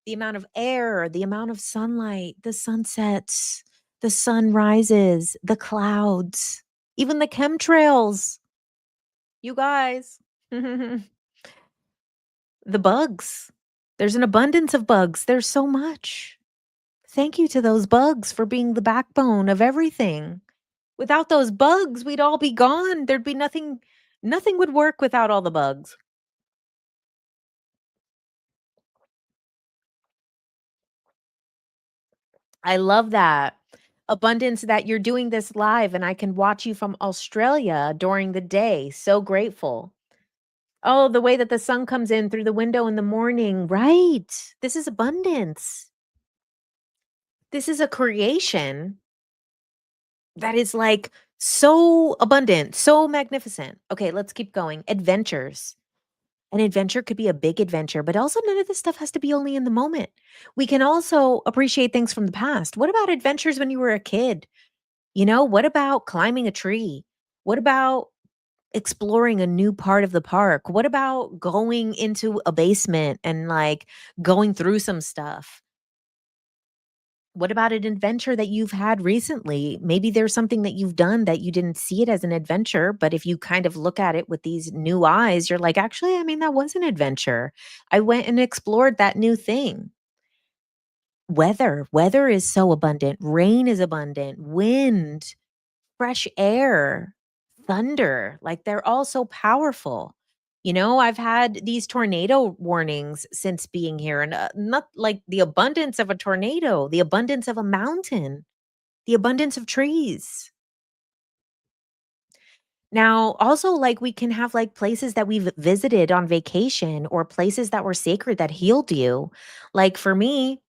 the amount of air, the amount of sunlight, the sunsets, the sunrises, the clouds, even the chemtrails. You guys, the bugs. There's an abundance of bugs. There's so much. Thank you to those bugs for being the backbone of everything. Without those bugs, we'd all be gone. There'd be nothing, nothing would work without all the bugs. I love that. Abundance that you're doing this live and I can watch you from Australia during the day. So grateful. Oh, the way that the sun comes in through the window in the morning. Right. This is abundance. This is a creation that is like so abundant, so magnificent. Okay, let's keep going. Adventures. An adventure could be a big adventure, but also none of this stuff has to be only in the moment. We can also appreciate things from the past. What about adventures when you were a kid? What about climbing a tree? What about exploring a new part of the park? What about going into a basement and like going through some stuff? What about an adventure that you've had recently? Maybe there's something that you've done that you didn't see it as an adventure, but if you kind of look at it with these new eyes, you're like, actually, I mean, that was an adventure. I went and explored that new thing. Weather is so abundant. Rain is abundant. Wind, fresh air, thunder, like they're all so powerful. I've had these tornado warnings since being here, and not like the abundance of a tornado, the abundance of a mountain, the abundance of trees. Now, also, like we can have like places that we've visited on vacation or places that were sacred that healed you. Like for me,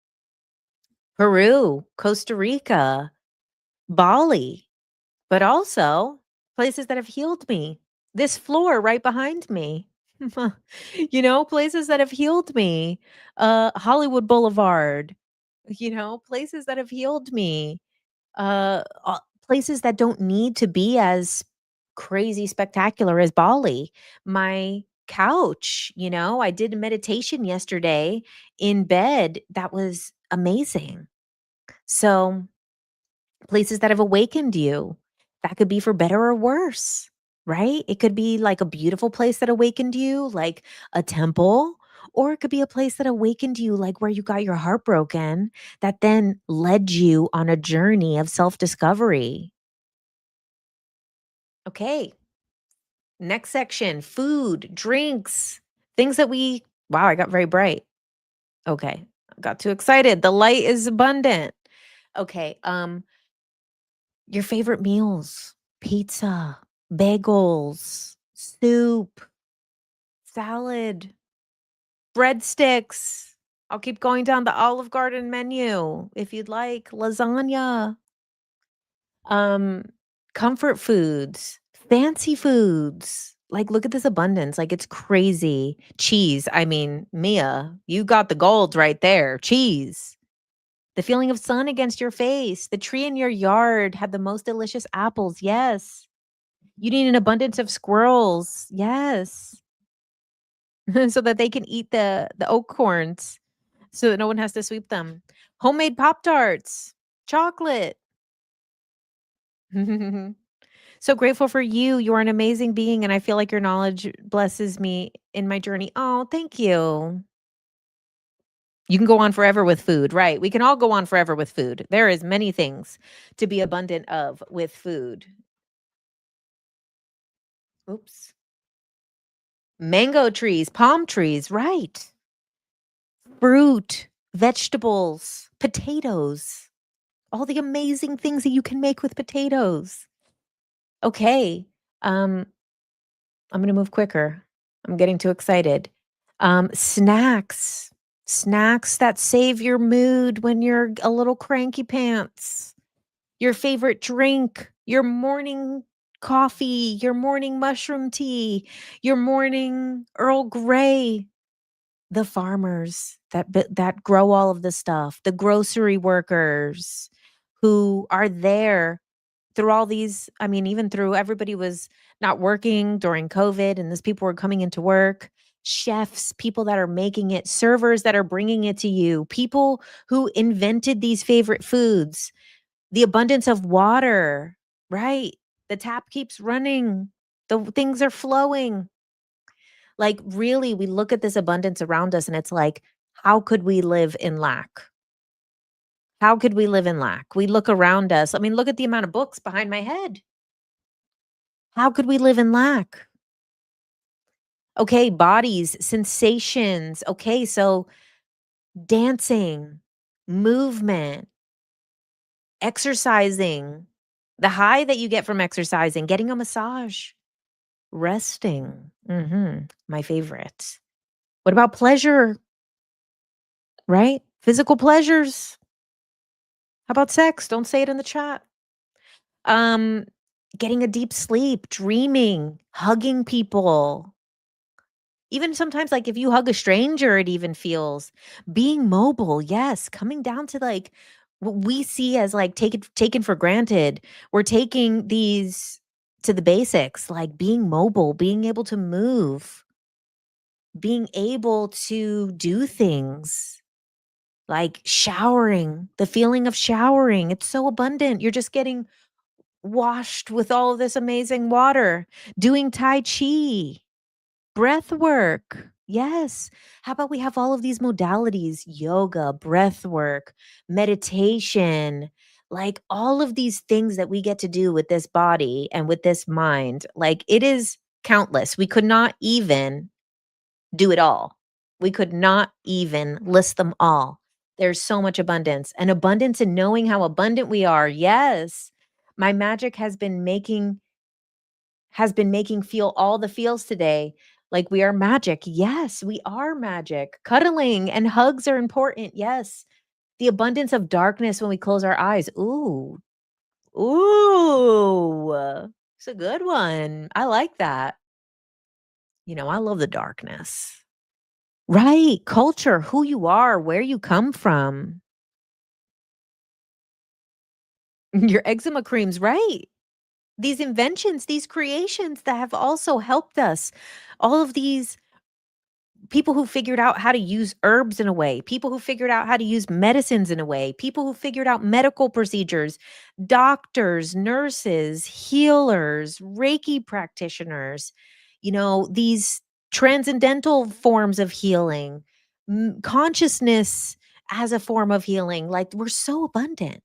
Peru, Costa Rica, Bali. But also places that have healed me. This floor right behind me. Places that have healed me. Hollywood Boulevard, places that have healed me. Places that don't need to be as crazy spectacular as Bali. My couch, I did a meditation yesterday in bed. That was amazing. So places that have awakened you. That could be for better or worse, right? It could be like a beautiful place that awakened you, like a temple, or it could be a place that awakened you, like where you got your heart broken, that then led you on a journey of self discovery. Okay, next section food, drinks, things that wow, I got very bright. Okay, I got too excited. The light is abundant. Okay, your favorite meals, pizza, bagels, soup, salad, breadsticks. I'll keep going down the Olive Garden menu if you'd like, lasagna, um, comfort foods, fancy foods. Like, look at this abundance. Like, it's crazy. Cheese. I mean, Mia, you got the gold right there. Cheese. The feeling of sun against your face. The tree in your yard had the most delicious apples. Yes. You need an abundance of squirrels. Yes. So that they can eat the acorns so that no one has to sweep them. Homemade Pop-Tarts, chocolate. So grateful for you. You are an amazing being, and I feel like your knowledge blesses me in my journey. Oh, thank you. You can go on forever with food, right? We can all go on forever with food. There is many things to be abundant of with food. Oops. Mango trees, palm trees, right? Fruit, vegetables, potatoes, all the amazing things that you can make with potatoes. Okay. Um, I'm gonna move quicker. I'm getting too excited. Snacks. Snacks that save your mood when you're a little cranky pants. Your favorite drink, your morning coffee, your morning mushroom tea, your morning Earl Grey. The farmers that grow all of the stuff, the grocery workers who are there through all these. I mean, even through everybody was not working during COVID and these people were coming into work. chefs, people that are making it, servers that are bringing it to you, people who invented these favorite foods, the abundance of water, right? The tap keeps running, the things are flowing. Like, really, we look at this abundance around us and it's like, how could we live in lack? How could we live in lack? We look around us. I mean, look at the amount of books behind my head. How could we live in lack? Okay, bodies, sensations. Okay, so dancing, movement, exercising, the high that you get from exercising, getting a massage, resting. My favorite. What about pleasure, right? Physical pleasures. How about sex? Don't say it in the chat. Um, Getting a deep sleep, dreaming, hugging people. Even sometimes, like, if you hug a stranger, it even feels being mobile, yes, coming down to, like, what we see as, like, taken for granted. We're taking these to the basics, like being mobile, being able to move, being able to do things, like showering, the feeling of showering, it's so abundant. You're just getting washed with all of this amazing water, doing tai chi. Breath work. Yes. How about we have all of these modalities, yoga, breath work, meditation, like all of these things that we get to do with this body and with this mind. Like, it is countless. We could not even do it all. We could not even list them all. There's so much abundance, and abundance in knowing how abundant we are. Yes. My magic has been making feel all the feels today. Like, we are magic. Yes, we are magic. Cuddling and hugs are important. Yes. The abundance of darkness when we close our eyes. Ooh. Ooh. It's a good one. I like that. I love the darkness. Right. Culture, who you are, where you come from. Your eczema creams, right? These inventions, these creations that have also helped us. All of these people who figured out how to use herbs in a way, people who figured out how to use medicines in a way, people who figured out medical procedures, doctors, nurses, healers, Reiki practitioners, these transcendental forms of healing, consciousness as a form of healing. Like, we're so abundant.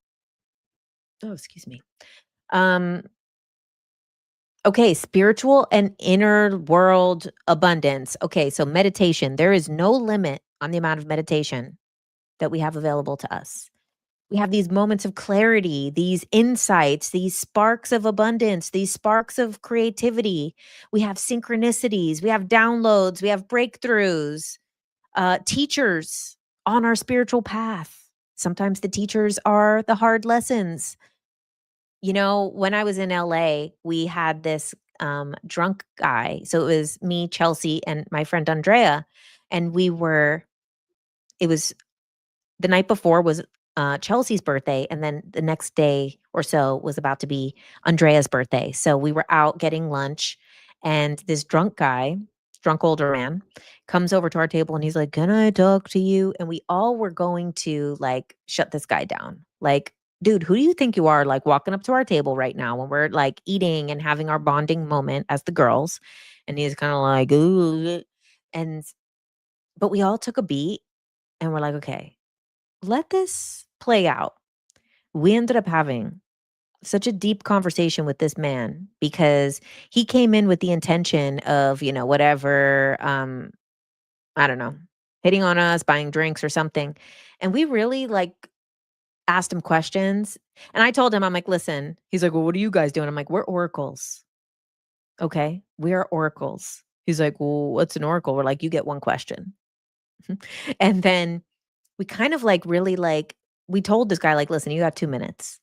Oh, excuse me. Um, Okay, spiritual and inner world abundance. Okay, so meditation. There is no limit on the amount of meditation that we have available to us. We have these moments of clarity, these insights, these sparks of abundance, these sparks of creativity. We have synchronicities, we have downloads, we have breakthroughs, teachers on our spiritual path. Sometimes the teachers are the hard lessons. When I was in LA, we had this, drunk guy. So it was me, Chelsea, and my friend Andrea, and it was the night before was, Chelsea's birthday, and then the next day or so was about to be Andrea's birthday. So we were out getting lunch, and this drunk older man, comes over to our table and he's like, "Can I talk to you?" And we all were going to, like, shut this guy down. Like, "Dude, who do you think you are, like, walking up to our table right now when we're, like, eating and having our bonding moment as the girls?" And he's kinda like, "Ooh." And but we all took a beat and we're like, "Okay, let this play out." We ended up having such a deep conversation with this man because he came in with the intention of, whatever, I don't know, hitting on us, buying drinks or something. And we really, like, asked him questions. And I told him, I'm like, "Listen," he's like, "Well, what are you guys doing?" I'm like, "We're oracles. Okay. We are oracles." He's like, "Well, what's an oracle?" We're like, "You get one question." And then we kind of, like, really, like, we told this guy, like, "Listen, you got 2 minutes."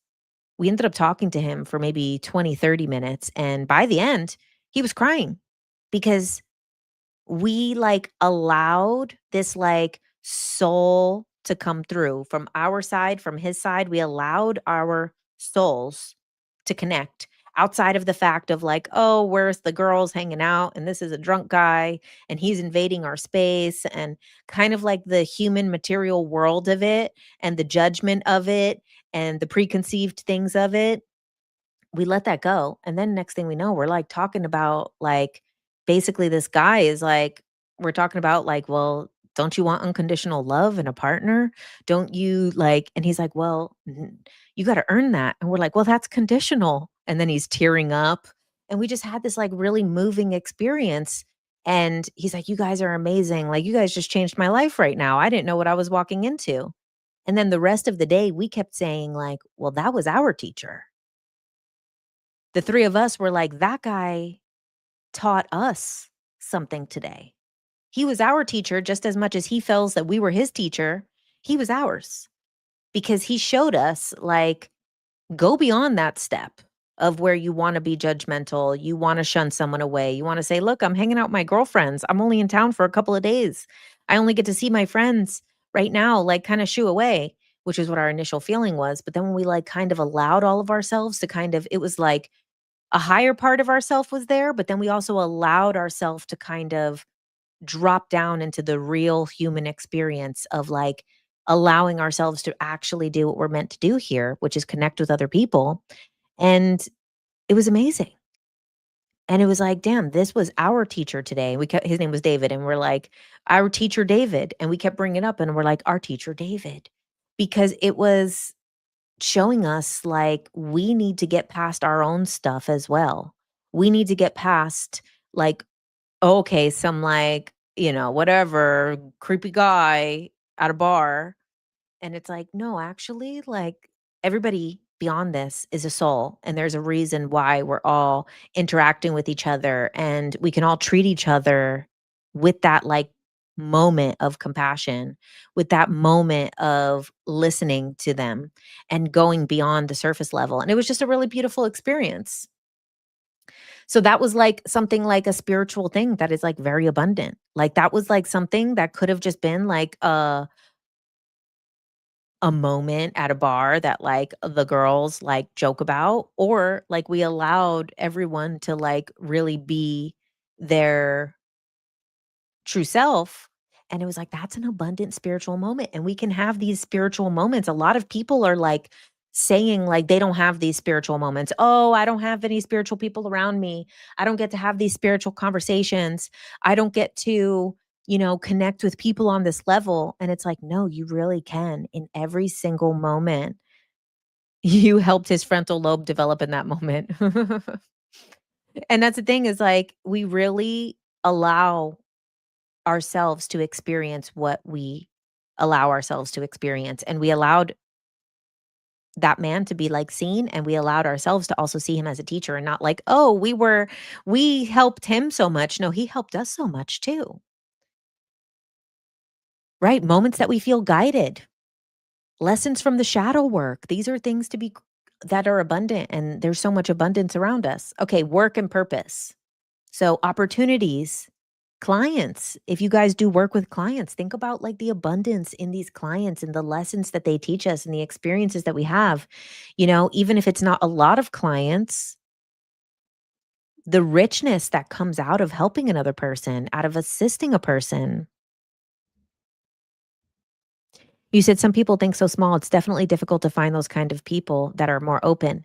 We ended up talking to him for maybe 20, 30 minutes. And by the end, he was crying because we, like, allowed this, like, soul to come through from our side, from his side. We allowed our souls to connect outside of the fact of like, oh, where's the girls hanging out? And this is a drunk guy and he's invading our space, and kind of like the human material world of it and the judgment of it and the preconceived things of it, we let that go. And then next thing we know, we're like talking about like basically this guy is like, we're talking about like, well, don't you want unconditional love in a partner? Don't you like, and he's like, well, you got to earn that. And we're like, well, that's conditional. And then he's tearing up. And we just had this like really moving experience. And he's like, you guys are amazing. Like, you guys just changed my life right now. I didn't know what I was walking into. And then the rest of the day, we kept saying, like, well, that was our teacher. The 3 of us were like, "That guy taught us something today." He was our teacher just as much as he feels that we were his teacher, he was ours, because he showed us, like, go beyond that step of where you wanna be judgmental, you wanna shun someone away, you wanna say, "Look, I'm hanging out with my girlfriends, I'm only in town for a couple of days. I only get to see my friends right now, like, kinda shoo away," which is what our initial feeling was, but then when we, like, kind of allowed all of ourselves to kind of, it was like a higher part of ourself was there, but then we also allowed ourselves to kind of drop down into the real human experience of like allowing ourselves to actually do what we're meant to do here, which is connect with other people. And it was amazing. And it was like, damn, this was our teacher today. We kept, his name was David, and we're like, our teacher David. And we kept bringing it up and we're like, our teacher David, because it was showing us like we need to get past our own stuff as well. We need to get past like, okay, some like, whatever, creepy guy at a bar. And it's like, no, actually, like everybody beyond this is a soul. And there's a reason why we're all interacting with each other. And we can all treat each other with that like moment of compassion, with that moment of listening to them and going beyond the surface level. And it was just a really beautiful experience. So that was like something like a spiritual thing that is like very abundant. Like that was like something that could have just been like a moment at a bar that like the girls like joke about, or like we allowed everyone to like really be their true self. And it was like, that's an abundant spiritual moment. And we can have these spiritual moments. A lot of people are like saying like they don't have these spiritual moments. Oh, I don't have any spiritual people around me. I don't get to have these spiritual conversations. I don't get to, connect with people on this level. And it's like, no, you really can in every single moment. You helped his frontal lobe develop in that moment. And that's the thing is like, we really allow ourselves to experience what we allow ourselves to experience. And we allowed that man to be like seen, and we allowed ourselves to also see him as a teacher and not like, oh, we helped him so much. No, he helped us so much too. Right? Moments that we feel guided, lessons from the shadow work. These are things that are abundant, and there's so much abundance around us. Okay, work and purpose. So opportunities, clients, if you guys do work with clients, think about like the abundance in these clients and the lessons that they teach us and the experiences that we have. Even if it's not a lot of clients, the richness that comes out of helping another person, out of assisting a person. You said some people think so small. It's definitely difficult to find those kind of people that are more open.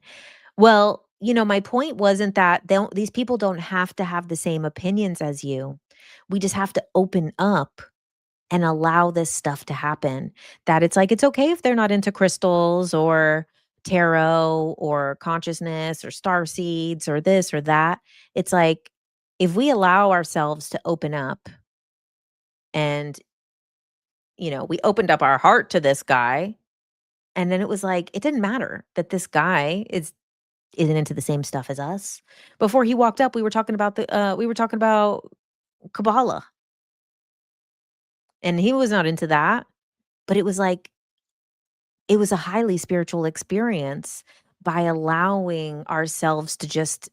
Well, my point wasn't that these people don't have to have the same opinions as you. We just have to open up and allow this stuff to happen. That it's like, it's okay if they're not into crystals or tarot or consciousness or star seeds or this or that. It's like, if we allow ourselves to open up and, we opened up our heart to this guy, and then it was like, it didn't matter that this guy isn't into the same stuff as us. Before he walked up, we were talking about Kabbalah, and he was not into that, but it was like it was a highly spiritual experience by allowing ourselves to just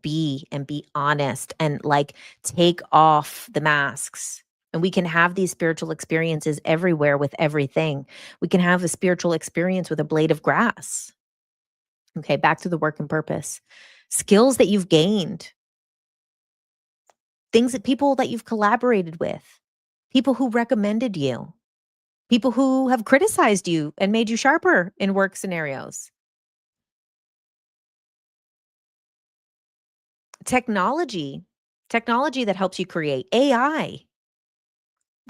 be and be honest and like take off the masks. And we can have these spiritual experiences everywhere with everything. We can have a spiritual experience with a blade of grass. Okay, back to the work and purpose. Skills that you've gained, things that people that you've collaborated with, people who recommended you, people who have criticized you and made you sharper in work scenarios. Technology, technology that helps you create, AI,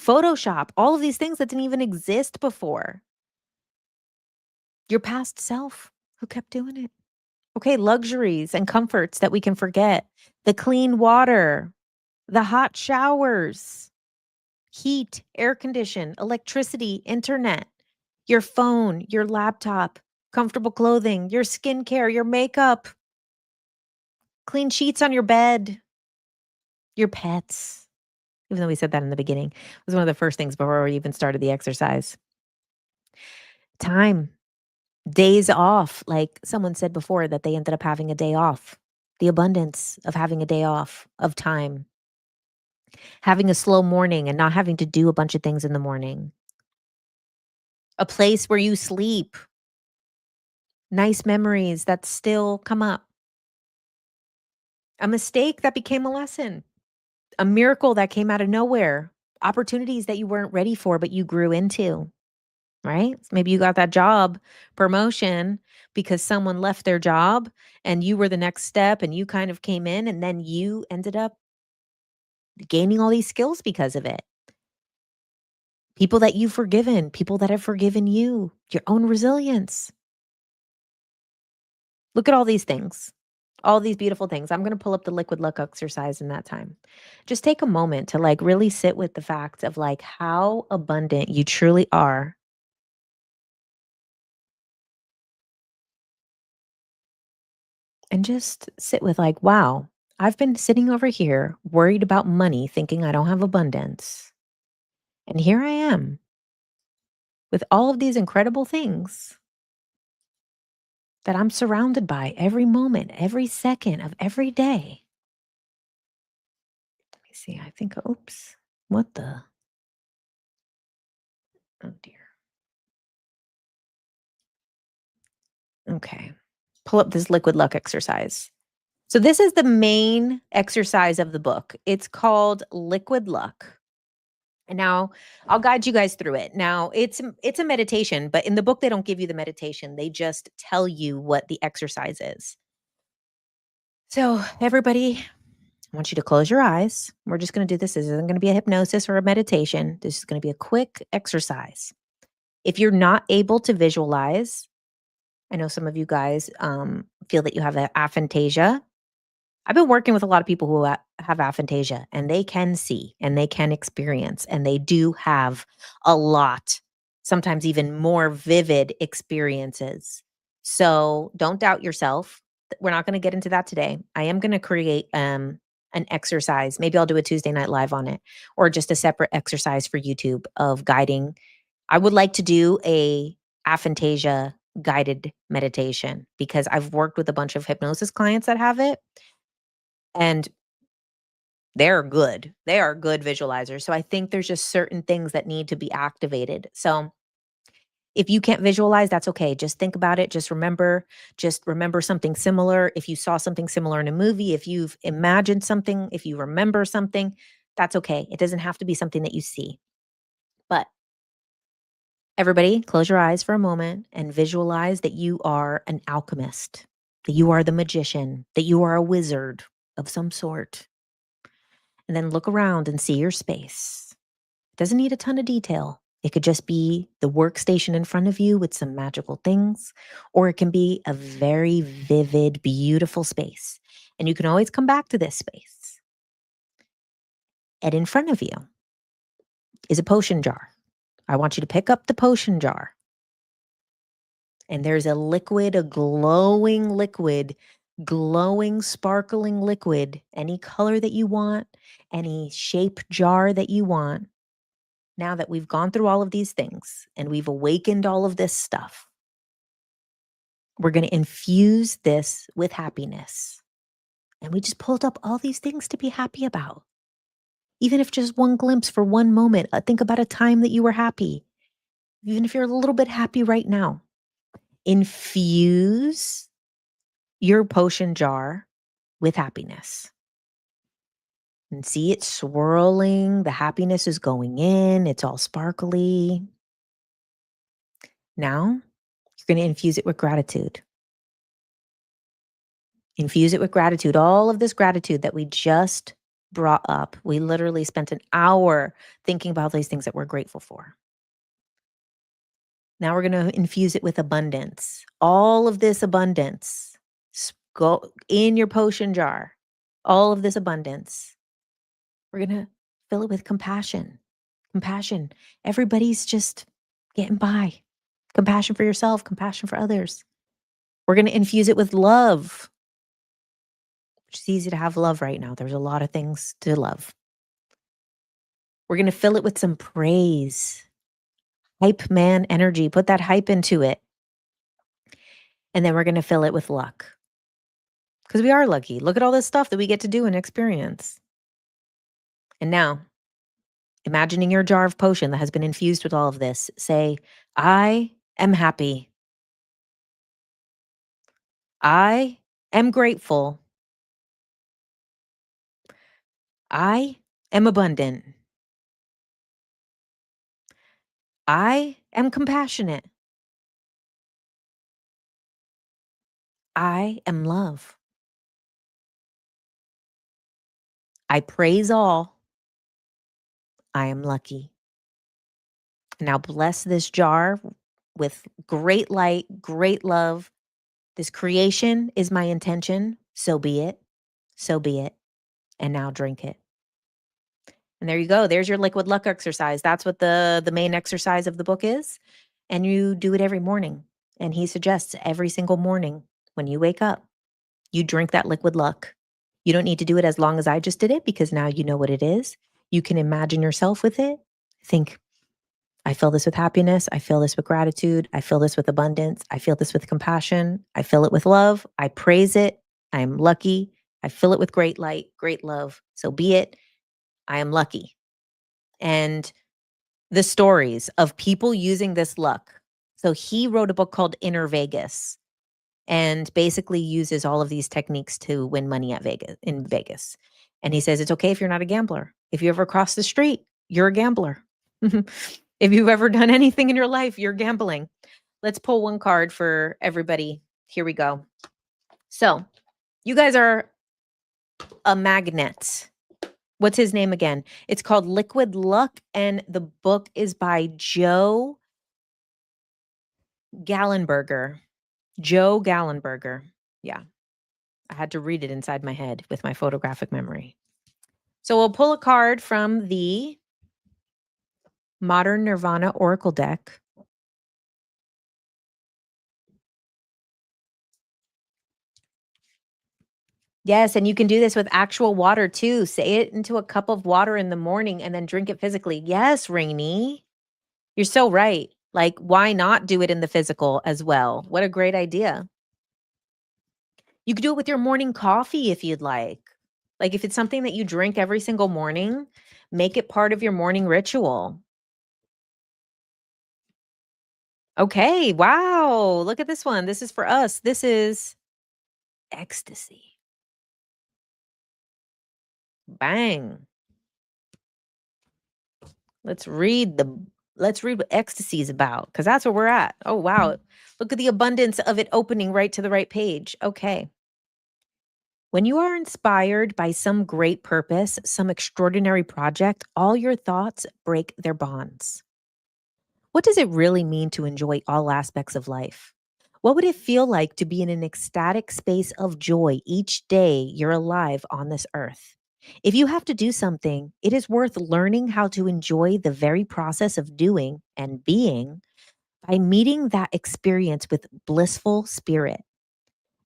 Photoshop, all of these things that didn't even exist before. Your past self who kept doing it. Okay, luxuries and comforts that we can forget. The clean water, the hot showers, heat, air condition, electricity, internet, your phone, your laptop, comfortable clothing, your skincare, your makeup, clean sheets on your bed, your pets. Even though we said that in the beginning, it was one of the first things before we even started the exercise. Time, days off. Like someone said before that they ended up having a day off. The abundance of having a day off, of time, having a slow morning and not having to do a bunch of things in the morning, a place where you sleep, nice memories that still come up, a mistake that became a lesson, a miracle that came out of nowhere, opportunities that you weren't ready for, but you grew into, right? Maybe you got that job promotion because someone left their job and you were the next step and you kind of came in and then you ended up gaining all these skills because of it. People that you've forgiven, people that have forgiven you, your own resilience. Look at all these things, all these beautiful things. I'm going to pull up the liquid luck exercise in that time. Just take a moment to like really sit with the fact of like how abundant you truly are. And just sit with like, wow, I've been sitting over here worried about money, thinking I don't have abundance. And here I am with all of these incredible things that I'm surrounded by every moment, every second of every day. Let me see. I think, oops, what the? Oh dear. Okay. Pull up this liquid luck exercise. So this is the main exercise of the book. It's called Liquid Luck. And now I'll guide you guys through it. Now it's a meditation, but in the book they don't give you the meditation. They just tell you what the exercise is. So everybody, I want you to close your eyes. We're just going to do this. This isn't going to be a hypnosis or a meditation. This is going to be a quick exercise. If you're not able to visualize, I know some of you guys feel that you have aphantasia. I've been working with a lot of people who have aphantasia and they can see and they can experience and they do have a lot, sometimes even more vivid experiences. So don't doubt yourself. We're not going to get into that today. I am going to create an exercise. Maybe I'll do a Tuesday night live on it or just a separate exercise for YouTube of guiding. I would like to do a aphantasia guided meditation because I've worked with a bunch of hypnosis clients that have it and they're good. They are good visualizers. So I think there's just certain things that need to be activated. So if you can't visualize, that's okay. Just think about it. Just remember something similar. If you saw something similar in a movie, if you've imagined something, if you remember something, that's okay. It doesn't have to be something that you see. But everybody, close your eyes for a moment and visualize that you are an alchemist, that you are the magician, that you are a wizard of some sort. And then look around and see your space. It doesn't need a ton of detail. It could just be the workstation in front of you with some magical things, or it can be a very vivid, beautiful space. And you can always come back to this space. And in front of you is a potion jar. I want you to pick up the potion jar. And there's a liquid, a glowing liquid, glowing, sparkling liquid, any color that you want, any shape jar that you want. Now that we've gone through all of these things and we've awakened all of this stuff, we're going to infuse this with happiness. And we just pulled up all these things to be happy about. Even if just one glimpse for one moment, think about a time that you were happy. Even if you're a little bit happy right now, infuse your potion jar with happiness. And see it swirling. The happiness is going in. It's all sparkly. Now, you're going to infuse it with gratitude. Infuse it with gratitude. All of this gratitude that we just brought up. We literally spent an hour thinking about these things that we're grateful for. Now we're going to infuse it with abundance. All of this abundance. Go in your potion jar. All of this abundance. We're going to fill it with compassion. Compassion. Everybody's just getting by. Compassion for yourself, compassion for others. We're going to infuse it with love. It's easy to have love right now. There's a lot of things to love. We're going to fill it with some praise. Hype man energy. Put that hype into it. And then we're going to fill it with luck. Because we are lucky. Look at all this stuff that we get to do and experience. And now, imagining your jar of potion that has been infused with all of this, say, I am happy. I am grateful. I am abundant. I am compassionate. I am love. I praise all. I am lucky. Now bless this jar with great light, great love. This creation is my intention. So be it. So be it. And now drink it. And there you go. There's your liquid luck exercise. That's what the main exercise of the book is. And you do it every morning. And he suggests every single morning when you wake up, you drink that liquid luck. You don't need to do it as long as I just did it because now you know what it is. You can imagine yourself with it. Think, I fill this with happiness. I fill this with gratitude. I fill this with abundance. I fill this with compassion. I fill it with love. I praise it. I am lucky. I fill it with great light, great love. So be it. I am lucky. And the stories of people using this luck. So he wrote a book called Inner Vegas and basically uses all of these techniques to win money at Vegas. And he says, it's okay if you're not a gambler. If you ever cross the street, you're a gambler. If you've ever done anything in your life, you're gambling. Let's pull one card for everybody. Here we go. So you guys are a magnet. What's his name again? It's called Liquid Luck, and the book is by Joe Gallenberger. Joe Gallenberger. Yeah. I had to read it inside my head with my photographic memory. So we'll pull a card from the Modern Nirvana Oracle deck. Yes, and you can do this with actual water too. Say it into a cup of water in the morning and then drink it physically. Yes, Rainey. You're so right. Like, why not do it in the physical as well? What a great idea. You could do it with your morning coffee if you'd like. Like, if it's something that you drink every single morning, make it part of your morning ritual. Okay, wow. Look at this one. This is for us. This is ecstasy. Bang. Let's read what ecstasy is about, because that's where we're at. Oh, wow. Look at the abundance of it opening right to the right page. Okay. When you are inspired by some great purpose, some extraordinary project, all your thoughts break their bonds. What does it really mean to enjoy all aspects of life? What would it feel like to be in an ecstatic space of joy each day you're alive on this earth? If you have to do something, it is worth learning how to enjoy the very process of doing and being by meeting that experience with blissful spirit.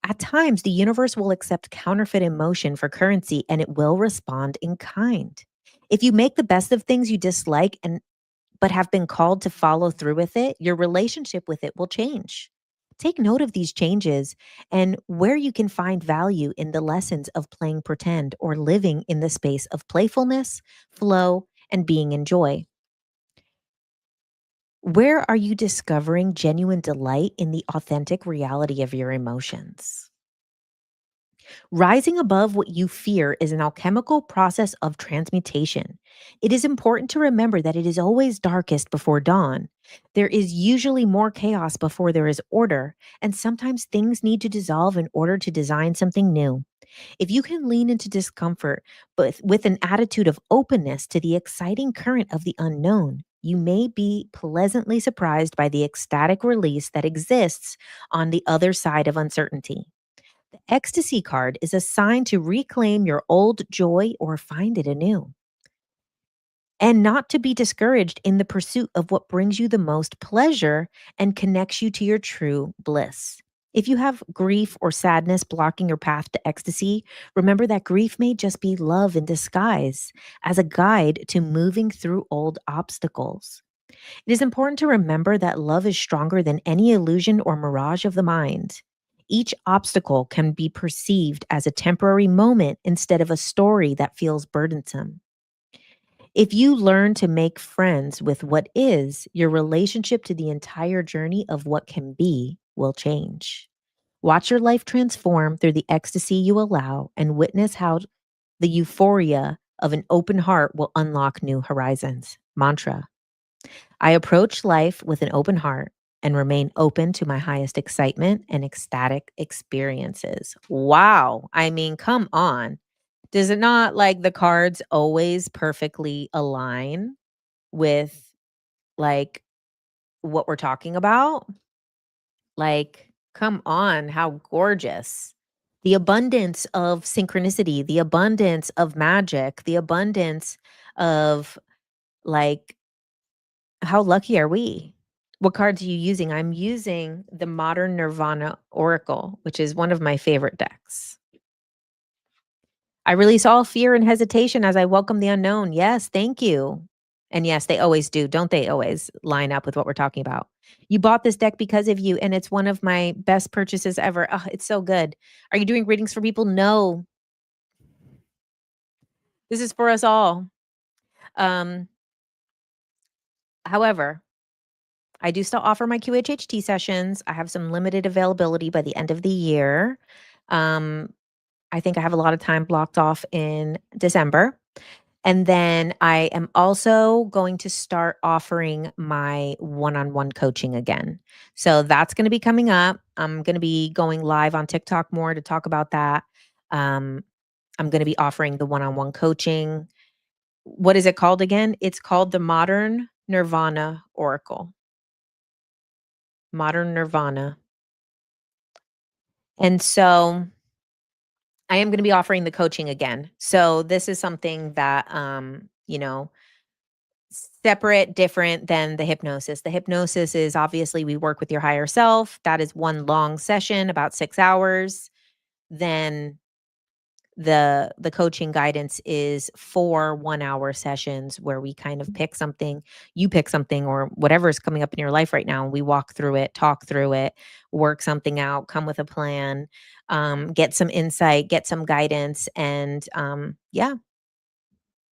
At times, the universe will accept counterfeit emotion for currency and it will respond in kind. If you make the best of things you dislike and but have been called to follow through with it, your relationship with it will change. Take note of these changes and where you can find value in the lessons of playing pretend or living in the space of playfulness, flow, and being in joy. Where are you discovering genuine delight in the authentic reality of your emotions? Rising above what you fear is an alchemical process of transmutation. It is important to remember that it is always darkest before dawn. There is usually more chaos before there is order, and sometimes things need to dissolve in order to design something new. If you can lean into discomfort, but with an attitude of openness to the exciting current of the unknown, you may be pleasantly surprised by the ecstatic release that exists on the other side of uncertainty. The ecstasy card is a sign to reclaim your old joy or find it anew, and not to be discouraged in the pursuit of what brings you the most pleasure and connects you to your true bliss. If you have grief or sadness blocking your path to ecstasy, remember that grief may just be love in disguise as a guide to moving through old obstacles. It is important to remember that love is stronger than any illusion or mirage of the mind. Each obstacle can be perceived as a temporary moment instead of a story that feels burdensome. If you learn to make friends with what is, your relationship to the entire journey of what can be will change. Watch your life transform through the ecstasy you allow and witness how the euphoria of an open heart will unlock new horizons. Mantra: I approach life with an open heart and remain open to my highest excitement and ecstatic experiences. Wow. I mean, come on. Does it not, like, the cards always perfectly align with, like, what we're talking about? Like, come on, how gorgeous. The abundance of synchronicity, the abundance of magic, the abundance of, like, how lucky are we? What cards are you using? I'm using the Modern Nirvana Oracle, which is one of my favorite decks. I release all fear and hesitation as I welcome the unknown. Yes, thank you. And yes, they always do. Don't they always line up with what we're talking about? You bought this deck because of you, and it's one of my best purchases ever. Oh, it's so good. Are you doing readings for people? No, this is for us all. Um, However, I do still offer my QHHT sessions. I have some limited availability by the end of the year. Um, I think I have a lot of time blocked off in December. And then I am also going to start offering my one-on-one coaching again. So that's going to be coming up. I'm going to be going live on TikTok more to talk about that. Um, I'm going to be offering the one-on-one coaching. What is it called again? It's called the Modern Nirvana Oracle. Modern Nirvana. And so I am going to be offering the coaching again. So this is something that separate, different than the hypnosis. The hypnosis is obviously we work with your higher self. That is one long session, about 6 hours. Then the coaching guidance is 4 one-hour sessions where we kind of pick something, you pick something or whatever is coming up in your life right now, and we walk through it, talk through it, work something out, come with a plan, get some insight, get some guidance, and yeah,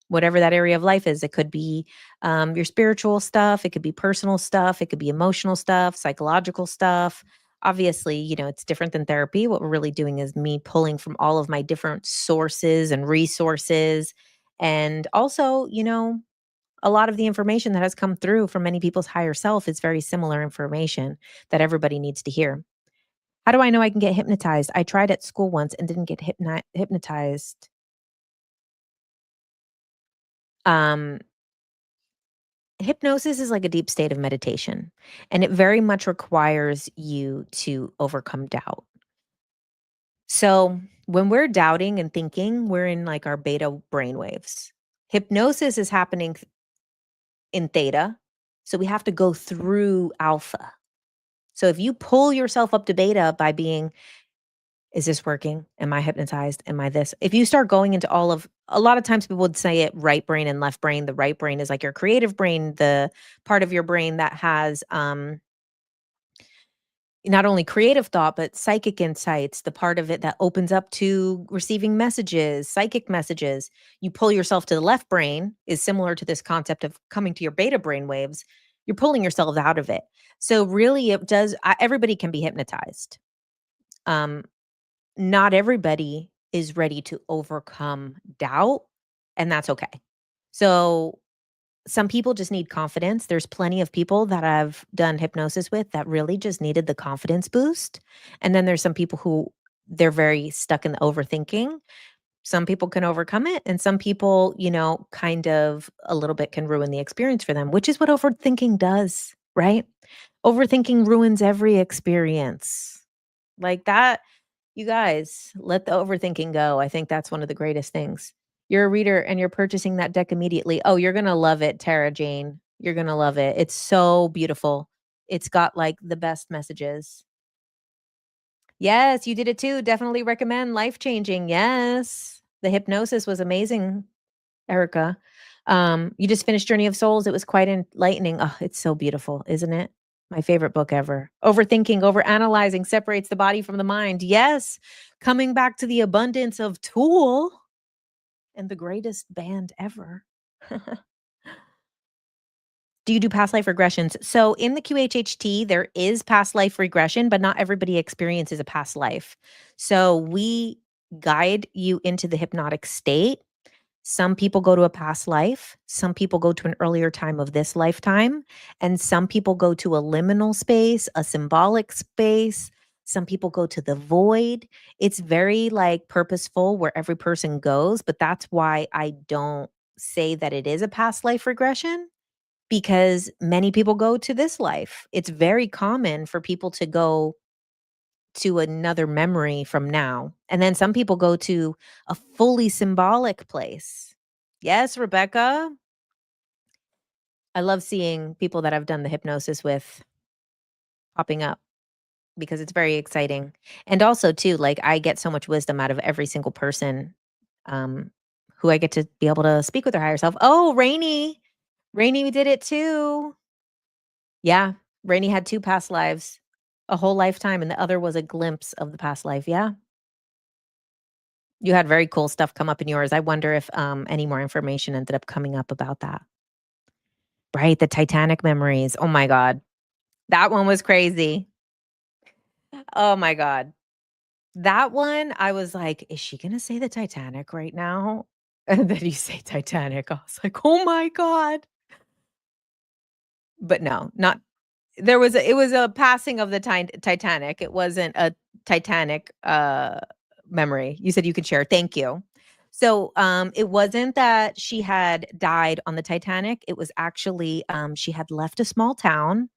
whatever that area of life is. It could be your spiritual stuff, it could be personal stuff, it could be emotional stuff, psychological stuff. Obviously, it's different than therapy. What we're really doing is me pulling from all of my different sources and resources. And also, a lot of the information that has come through from many people's higher self is very similar information that everybody needs to hear. How do I know I can get hypnotized? I tried at school once and didn't get hypnotized. Um, Hypnosis is like a deep state of meditation, and it very much requires you to overcome doubt. So, when we're doubting and thinking, we're in like our beta brainwaves. Hypnosis is happening in theta, so we have to go through alpha. So, if you pull yourself up to beta by being, is this working? Am I hypnotized? Am I this? If you start going into all of, a lot of times people would say it right brain and left brain. The right brain is like your creative brain, the part of your brain that has not only creative thought, but psychic insights, the part of it that opens up to receiving messages, psychic messages. You pull yourself to the left brain is similar to this concept of coming to your beta brain waves. You're pulling yourself out of it. So really it does, everybody can be hypnotized. Um, not everybody is ready to overcome doubt, and that's okay. So, some people just need confidence. There's plenty of people that I've done hypnosis with that really just needed the confidence boost. And then there's some people who they're very stuck in the overthinking. Some people can overcome it, and some people, kind of a little bit can ruin the experience for them, which is what overthinking does, right? Overthinking ruins every experience. Like that, you guys, let the overthinking go. I think that's one of the greatest things. You're a reader and you're purchasing that deck immediately. Oh, you're going to love it, Tara Jane. You're going to love it. It's so beautiful. It's got like the best messages. Yes, you did it too. Definitely recommend Life Changing. Yes. The hypnosis was amazing, Erica. You just finished Journey of Souls. It was quite enlightening. Oh, it's so beautiful, isn't it? My favorite book ever. Overthinking, overanalyzing separates the body from the mind. Yes. Coming back to the abundance of Tool and the greatest band ever. Do you do past life regressions? So in the QHHT, there is past life regression, but not everybody experiences a past life. So we guide you into the hypnotic state. Some people go to a past life, some people go to an earlier time of this lifetime, and some people go to a liminal space, a symbolic space. Some people go to the void. It's very like purposeful where every person goes, but that's why I don't say that it is a past life regression because many people go to this life. It's very common for people to go to another memory from now. And then some people go to a fully symbolic place. Yes, Rebecca. I love seeing people that I've done the hypnosis with popping up because it's very exciting. And also too, like I get so much wisdom out of every single person um who I get to be able to speak with their higher self. Oh, Rainy. Rainy did it too. Yeah. Rainy had two past lives, a whole lifetime, and the other was a glimpse of the past life. Yeah. You had very cool stuff come up in yours. I wonder if, any more information ended up coming up about that. Right, the Titanic memories. Oh my god. That one was crazy. Oh my god. That one, I was like, "Is she gonna say the Titanic right now?" And then you say Titanic. I was like, "Oh my god." But no, not there was a it was a passing of the Titanic. It wasn't a Titanic, memory. You said you could share. Thank you. So, it wasn't that she had died on the Titanic. It was actually, she had left a small town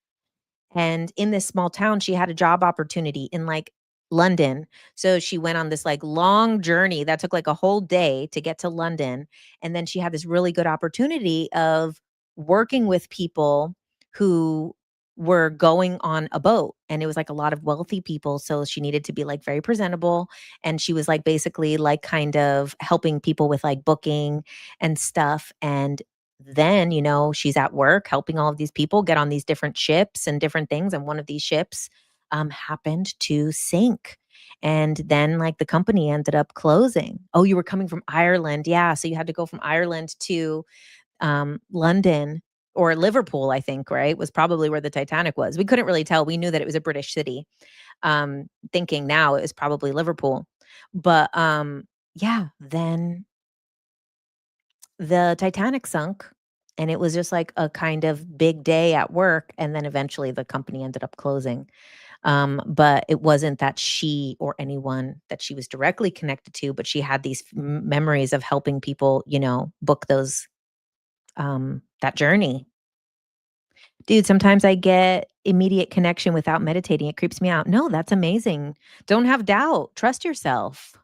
and in this small town, she had a job opportunity in, like, London. So she went on this, like, long journey that took, like, a whole day to get to London, and then she had this really good opportunity of working with people who were going on a boat, and it was, like, a lot of wealthy people, so she needed to be, like, very presentable, and she was, like, basically, like, kind of helping people with, like, booking and stuff, and then, she's at work helping all of these people get on these different ships and different things. And one of these ships happened to sink. And then, like, the company ended up closing. Oh, you were coming from Ireland. Yeah. So you had to go from Ireland to London or Liverpool, I think, right? Was probably where the Titanic was. We couldn't really tell. We knew that it was a British city. Thinking now it was probably Liverpool. But yeah, then the Titanic sunk, and it was just like a kind of big day at work, and then eventually the company ended up closing. But it wasn't that she or anyone that she was directly connected to, but she had these memories of helping people, book those that journey. Dude, sometimes I get immediate connection without meditating. It creeps me out. No, that's amazing. Don't have doubt. Trust yourself.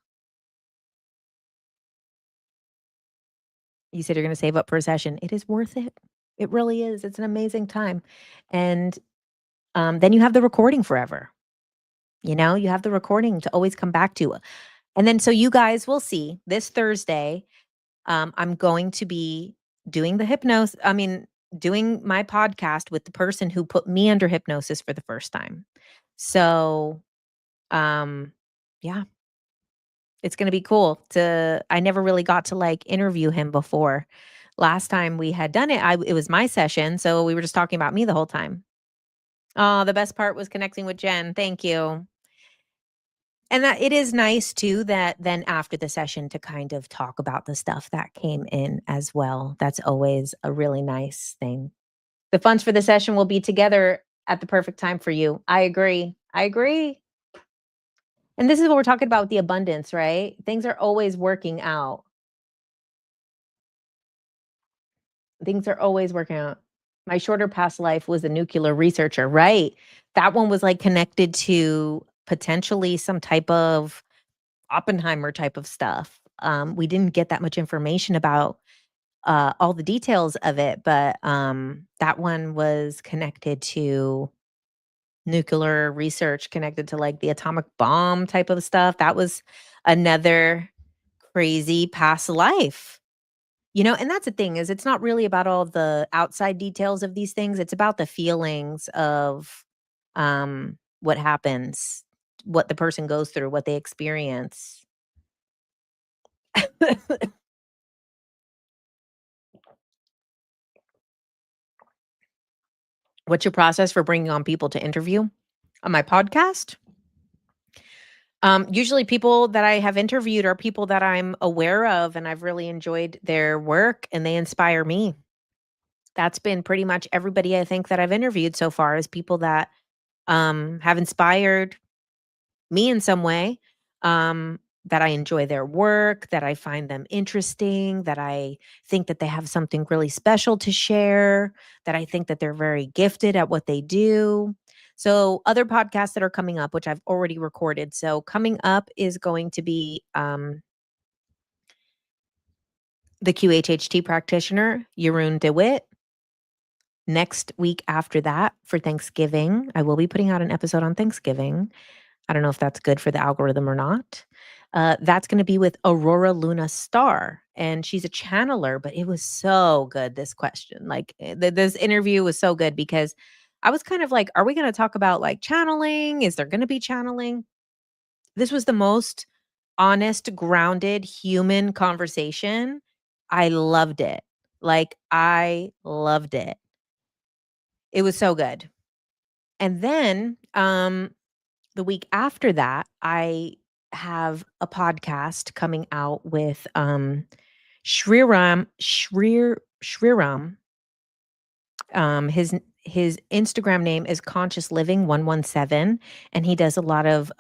You said you're gonna save up for a session. It is worth it. It really is. It's an amazing time. And then you have the recording forever. You have the recording to always come back to. And then so you guys will see this Thursday, I'm going to be doing the hypnosis. I mean, doing my podcast with the person who put me under hypnosis for the first time. So, um, yeah, it's gonna be cool I never really got to, like, interview him before. Last time we had done it, it was my session, so we were just talking about me the whole time. Oh, the best part was connecting with Jen. Thank you. And that it is nice too that then after the session to kind of talk about the stuff that came in as well. That's always a really nice thing. The funds for the session will be together at the perfect time for you. I agree. I agree. And this is what we're talking about with the abundance, right? Things are always working out. Things are always working out. My shorter past life was a nuclear researcher, right? That one was like connected to potentially some type of Oppenheimer type of stuff. We didn't get that much information about all the details of it, but that one was connected to nuclear research, connected to like the atomic bomb type of stuff. That was another crazy past life. And that's the thing is it's not really about all the outside details of these things. It's about the feelings of what happens, what the person goes through, what they experience. What's your process for bringing on people to interview on my podcast? Usually people that I have interviewed are people that I'm aware of and I've really enjoyed their work and they inspire me. That's been pretty much everybody I think that I've interviewed so far is people that have inspired me in some way, that I enjoy their work, that I find them interesting, that I think that they have something really special to share, that I think that they're very gifted at what they do. So, other podcasts that are coming up, which I've already recorded. So, coming up is going to be the QHHT practitioner, Jeroen DeWitt. Next week after that, for Thanksgiving, I will be putting out an episode on Thanksgiving. I don't know if that's good for the algorithm or not. That's gonna be with Aurora Luna Star, and she's a channeler, but it was so good, this question. Like, this interview was so good because I was kind of like, "Are we gonna talk about, like, channeling? Is there gonna be channeling?" This was the most honest, grounded, human conversation. I loved it. Like, I loved it. It was so good. And then, the week after that, I have a podcast coming out with, Shriram. His Instagram name is Conscious Living 117, and he does a lot of,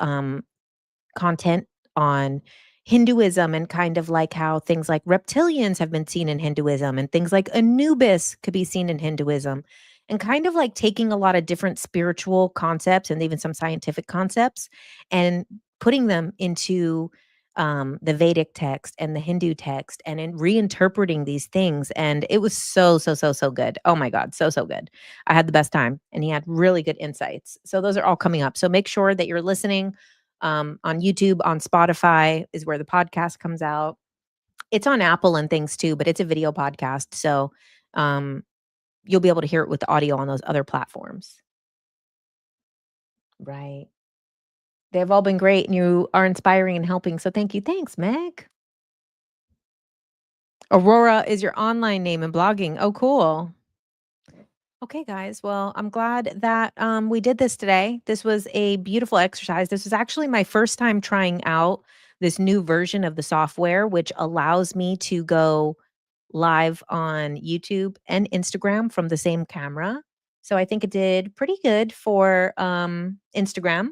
content on Hinduism and kind of like how things like reptilians have been seen in Hinduism and things like Anubis could be seen in Hinduism. And kind of like taking a lot of different spiritual concepts and even some scientific concepts and putting them into the Vedic text and the Hindu text and in reinterpreting these things. And it was so, so, so, so good. Oh my God, so, so good. I had the best time and he had really good insights. So those are all coming up. So make sure that you're listening on YouTube, on Spotify is where the podcast comes out. It's on Apple and things too, but it's a video podcast. So um, you'll be able to hear it with the audio on those other platforms. Right. They've all been great and you are inspiring and helping. So thank you. Thanks, Meg. Aurora is your online name in blogging. Oh, cool. Okay, guys. Well, I'm glad that we did this today. This was a beautiful exercise. This was actually my first time trying out this new version of the software, which allows me to go live on YouTube and Instagram from the same camera. So I think it did pretty good for Instagram.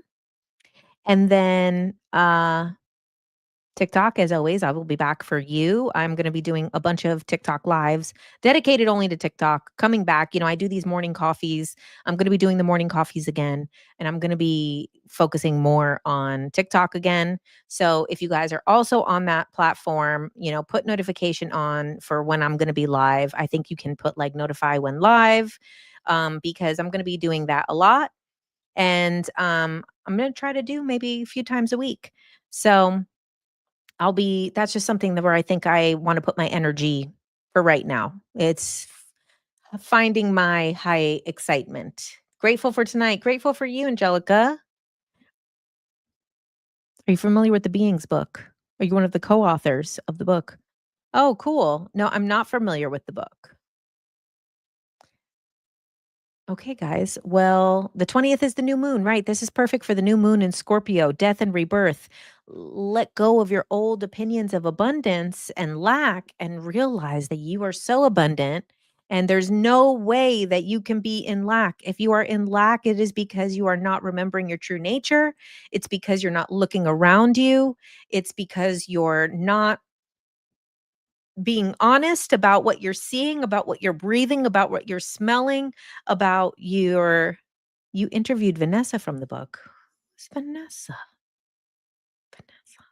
And then TikTok, as always, I will be back for you. I'm going to be doing a bunch of TikTok lives dedicated only to TikTok. Coming back, I do these morning coffees. I'm going to be doing the morning coffees again, and I'm going to be focusing more on TikTok again. So if you guys are also on that platform, put notification on for when I'm going to be live. I think you can put like notify when live, because I'm going to be doing that a lot. And I'm going to try to do maybe a few times a week. So that's just something that where I think I want to put my energy for right now. It's finding my high excitement. Grateful for tonight. Grateful for you, Angelica. Are you familiar with the Beings book? Are you one of the co-authors of the book? Oh, cool. No, I'm not familiar with the book. Okay, guys. Well, the 20th is the new moon, right? This is perfect for the new moon in Scorpio, death and rebirth. Let go of your old opinions of abundance and lack and realize that you are so abundant and there's no way that you can be in lack. If you are in lack, it is because you are not remembering your true nature. It's because you're not looking around you. It's because you're not being honest about what you're seeing, about what you're breathing, about what you're smelling, about your you interviewed Vanessa from the book. Who's Vanessa? Vanessa.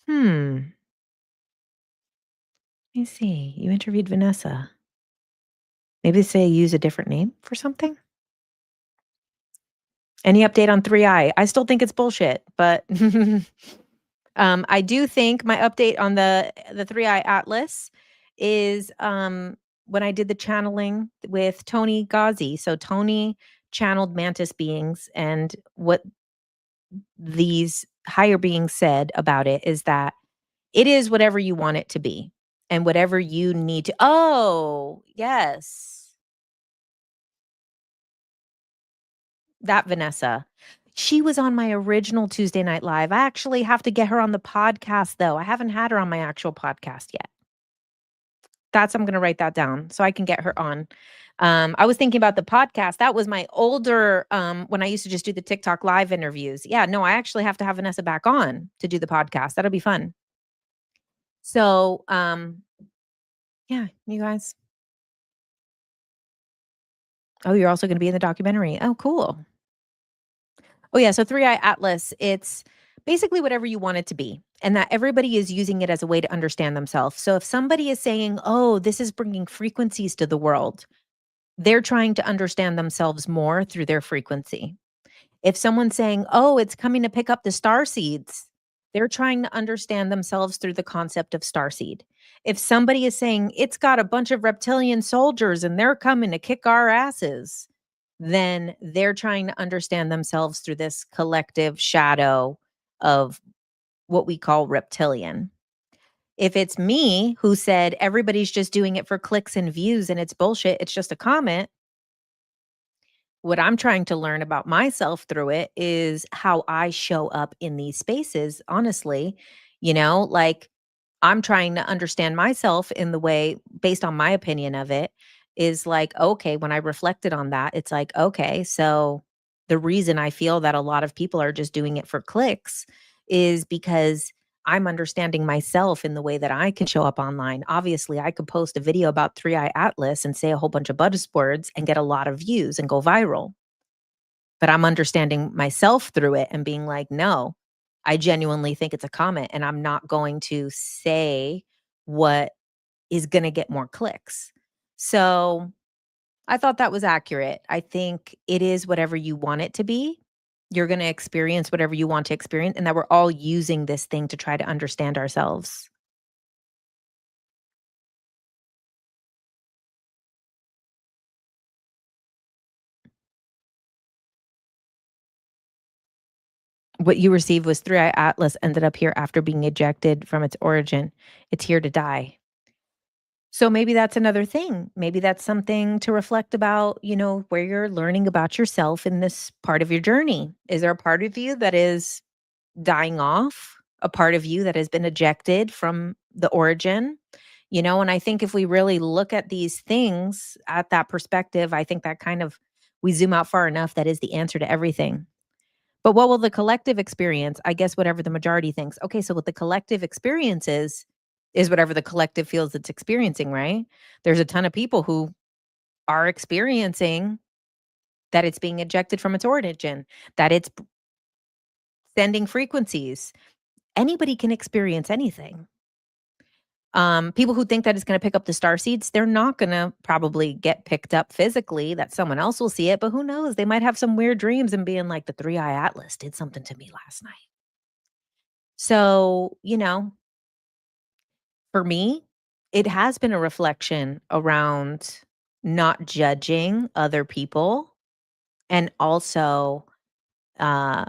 Hmm. Let me see. You interviewed Vanessa. Maybe say use a different name for something? Any update on 3i? I still think it's bullshit, but I do think my update on the 3i Atlas is when I did the channeling with Tony Ghazi. So Tony channeled mantis beings, and what these higher beings said about it is that it is whatever you want it to be and whatever you need to. Oh, yes. That Vanessa. She was on my original Tuesday Night Live. I actually have to get her on the podcast, though. I haven't had her on my actual podcast yet. I'm gonna write that down so I can get her on. I was thinking about the podcast. That was my older, when I used to just do the TikTok live interviews. Yeah, no, I actually have to have Vanessa back on to do the podcast. That'll be fun. So, yeah, you guys. Oh, you're also gonna be in the documentary. Oh, cool. Oh, yeah, so 3i Atlas, it's basically whatever you want it to be, and that everybody is using it as a way to understand themselves. So if somebody is saying, "Oh, this is bringing frequencies to the world," they're trying to understand themselves more through their frequency. If someone's saying, "Oh, it's coming to pick up the star seeds," they're trying to understand themselves through the concept of starseed. If somebody is saying, "It's got a bunch of reptilian soldiers and they're coming to kick our asses," then they're trying to understand themselves through this collective shadow of what we call reptilian. If it's me who said everybody's just doing it for clicks and views and it's bullshit, it's just a comment, what I'm trying to learn about myself through it is how I show up in these spaces, honestly. Like I'm trying to understand myself in the way based on my opinion of it is like, okay, when I reflected on that, it's like, okay, so the reason I feel that a lot of people are just doing it for clicks is because I'm understanding myself in the way that I can show up online. Obviously, I could post a video about 3i Atlas and say a whole bunch of buzzwords and get a lot of views and go viral. But I'm understanding myself through it and being like, no, I genuinely think it's a comment and I'm not going to say what is going to get more clicks. So I thought that was accurate. I think it is whatever you want it to be. You're going to experience whatever you want to experience, and that we're all using this thing to try to understand ourselves. What you received was 3i Atlas ended up here after being ejected from its origin. It's here to die. So maybe that's another thing. Maybe that's something to reflect about, where you're learning about yourself in this part of your journey. Is there a part of you that is dying off? A part of you that has been ejected from the origin? And I think if we really look at these things at that perspective, I think that kind of we zoom out far enough, that is the answer to everything. But what will the collective experience? I guess whatever the majority thinks. Okay, so what the collective experience is whatever the collective feels it's experiencing, right? There's a ton of people who are experiencing that it's being ejected from its origin, that it's sending frequencies. Anybody can experience anything. People who think that it's going to pick up the star seeds, they're not going to probably get picked up physically, that someone else will see it, but who knows? They might have some weird dreams and being like, the 3i Atlas did something to me last night. So, for me, it has been a reflection around not judging other people and also uh,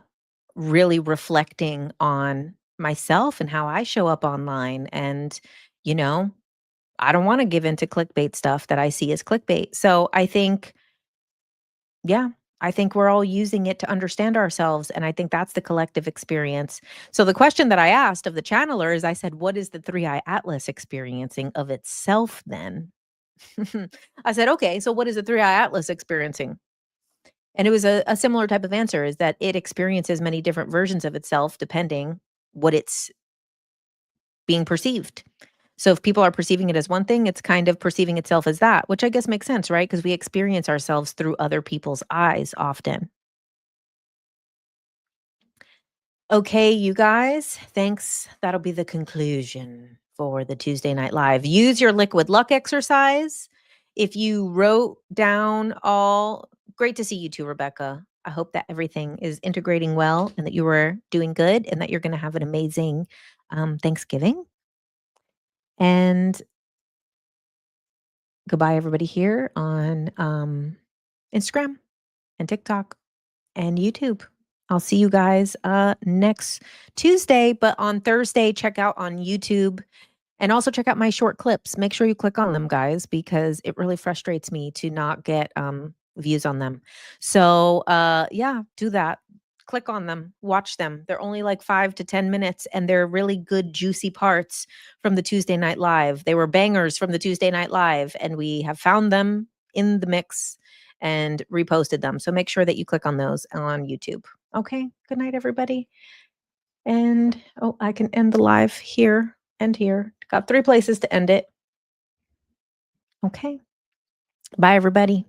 really reflecting on myself and how I show up online. And, you know, I don't want to give into clickbait stuff that I see as clickbait. So I think Yeah. I think we're all using it to understand ourselves. And I think that's the collective experience. So the question that I asked of the channeler is I said, what is the three eye atlas experiencing of itself then? I said, okay, so what is the three eye atlas experiencing? And it was a similar type of answer is that it experiences many different versions of itself depending what it's being perceived. So if people are perceiving it as one thing, it's kind of perceiving itself as that, which I guess makes sense, right? Because we experience ourselves through other people's eyes often. Okay, you guys, thanks. That'll be the conclusion for the Tuesday Night Live. Use your liquid luck exercise. If you wrote down all, great to see you too, Rebecca. I hope that everything is integrating well and that you were doing good and that you're going to have an amazing Thanksgiving. And goodbye, everybody here on Instagram and TikTok and YouTube. I'll see you guys next Tuesday, but on Thursday, check out on YouTube and also check out my short clips. Make sure you click on them, guys, because it really frustrates me to not get views on them. So yeah, do that. Click on them, watch them. They're only like 5 to 10 minutes, and they're really good, juicy parts from the Tuesday Night Live. They were bangers from the Tuesday Night Live, and we have found them in the mix and reposted them. So make sure that you click on those on YouTube. Okay. Good night, everybody. And oh, I can end the live here and here. Got 3 places to end it. Okay. Bye, everybody.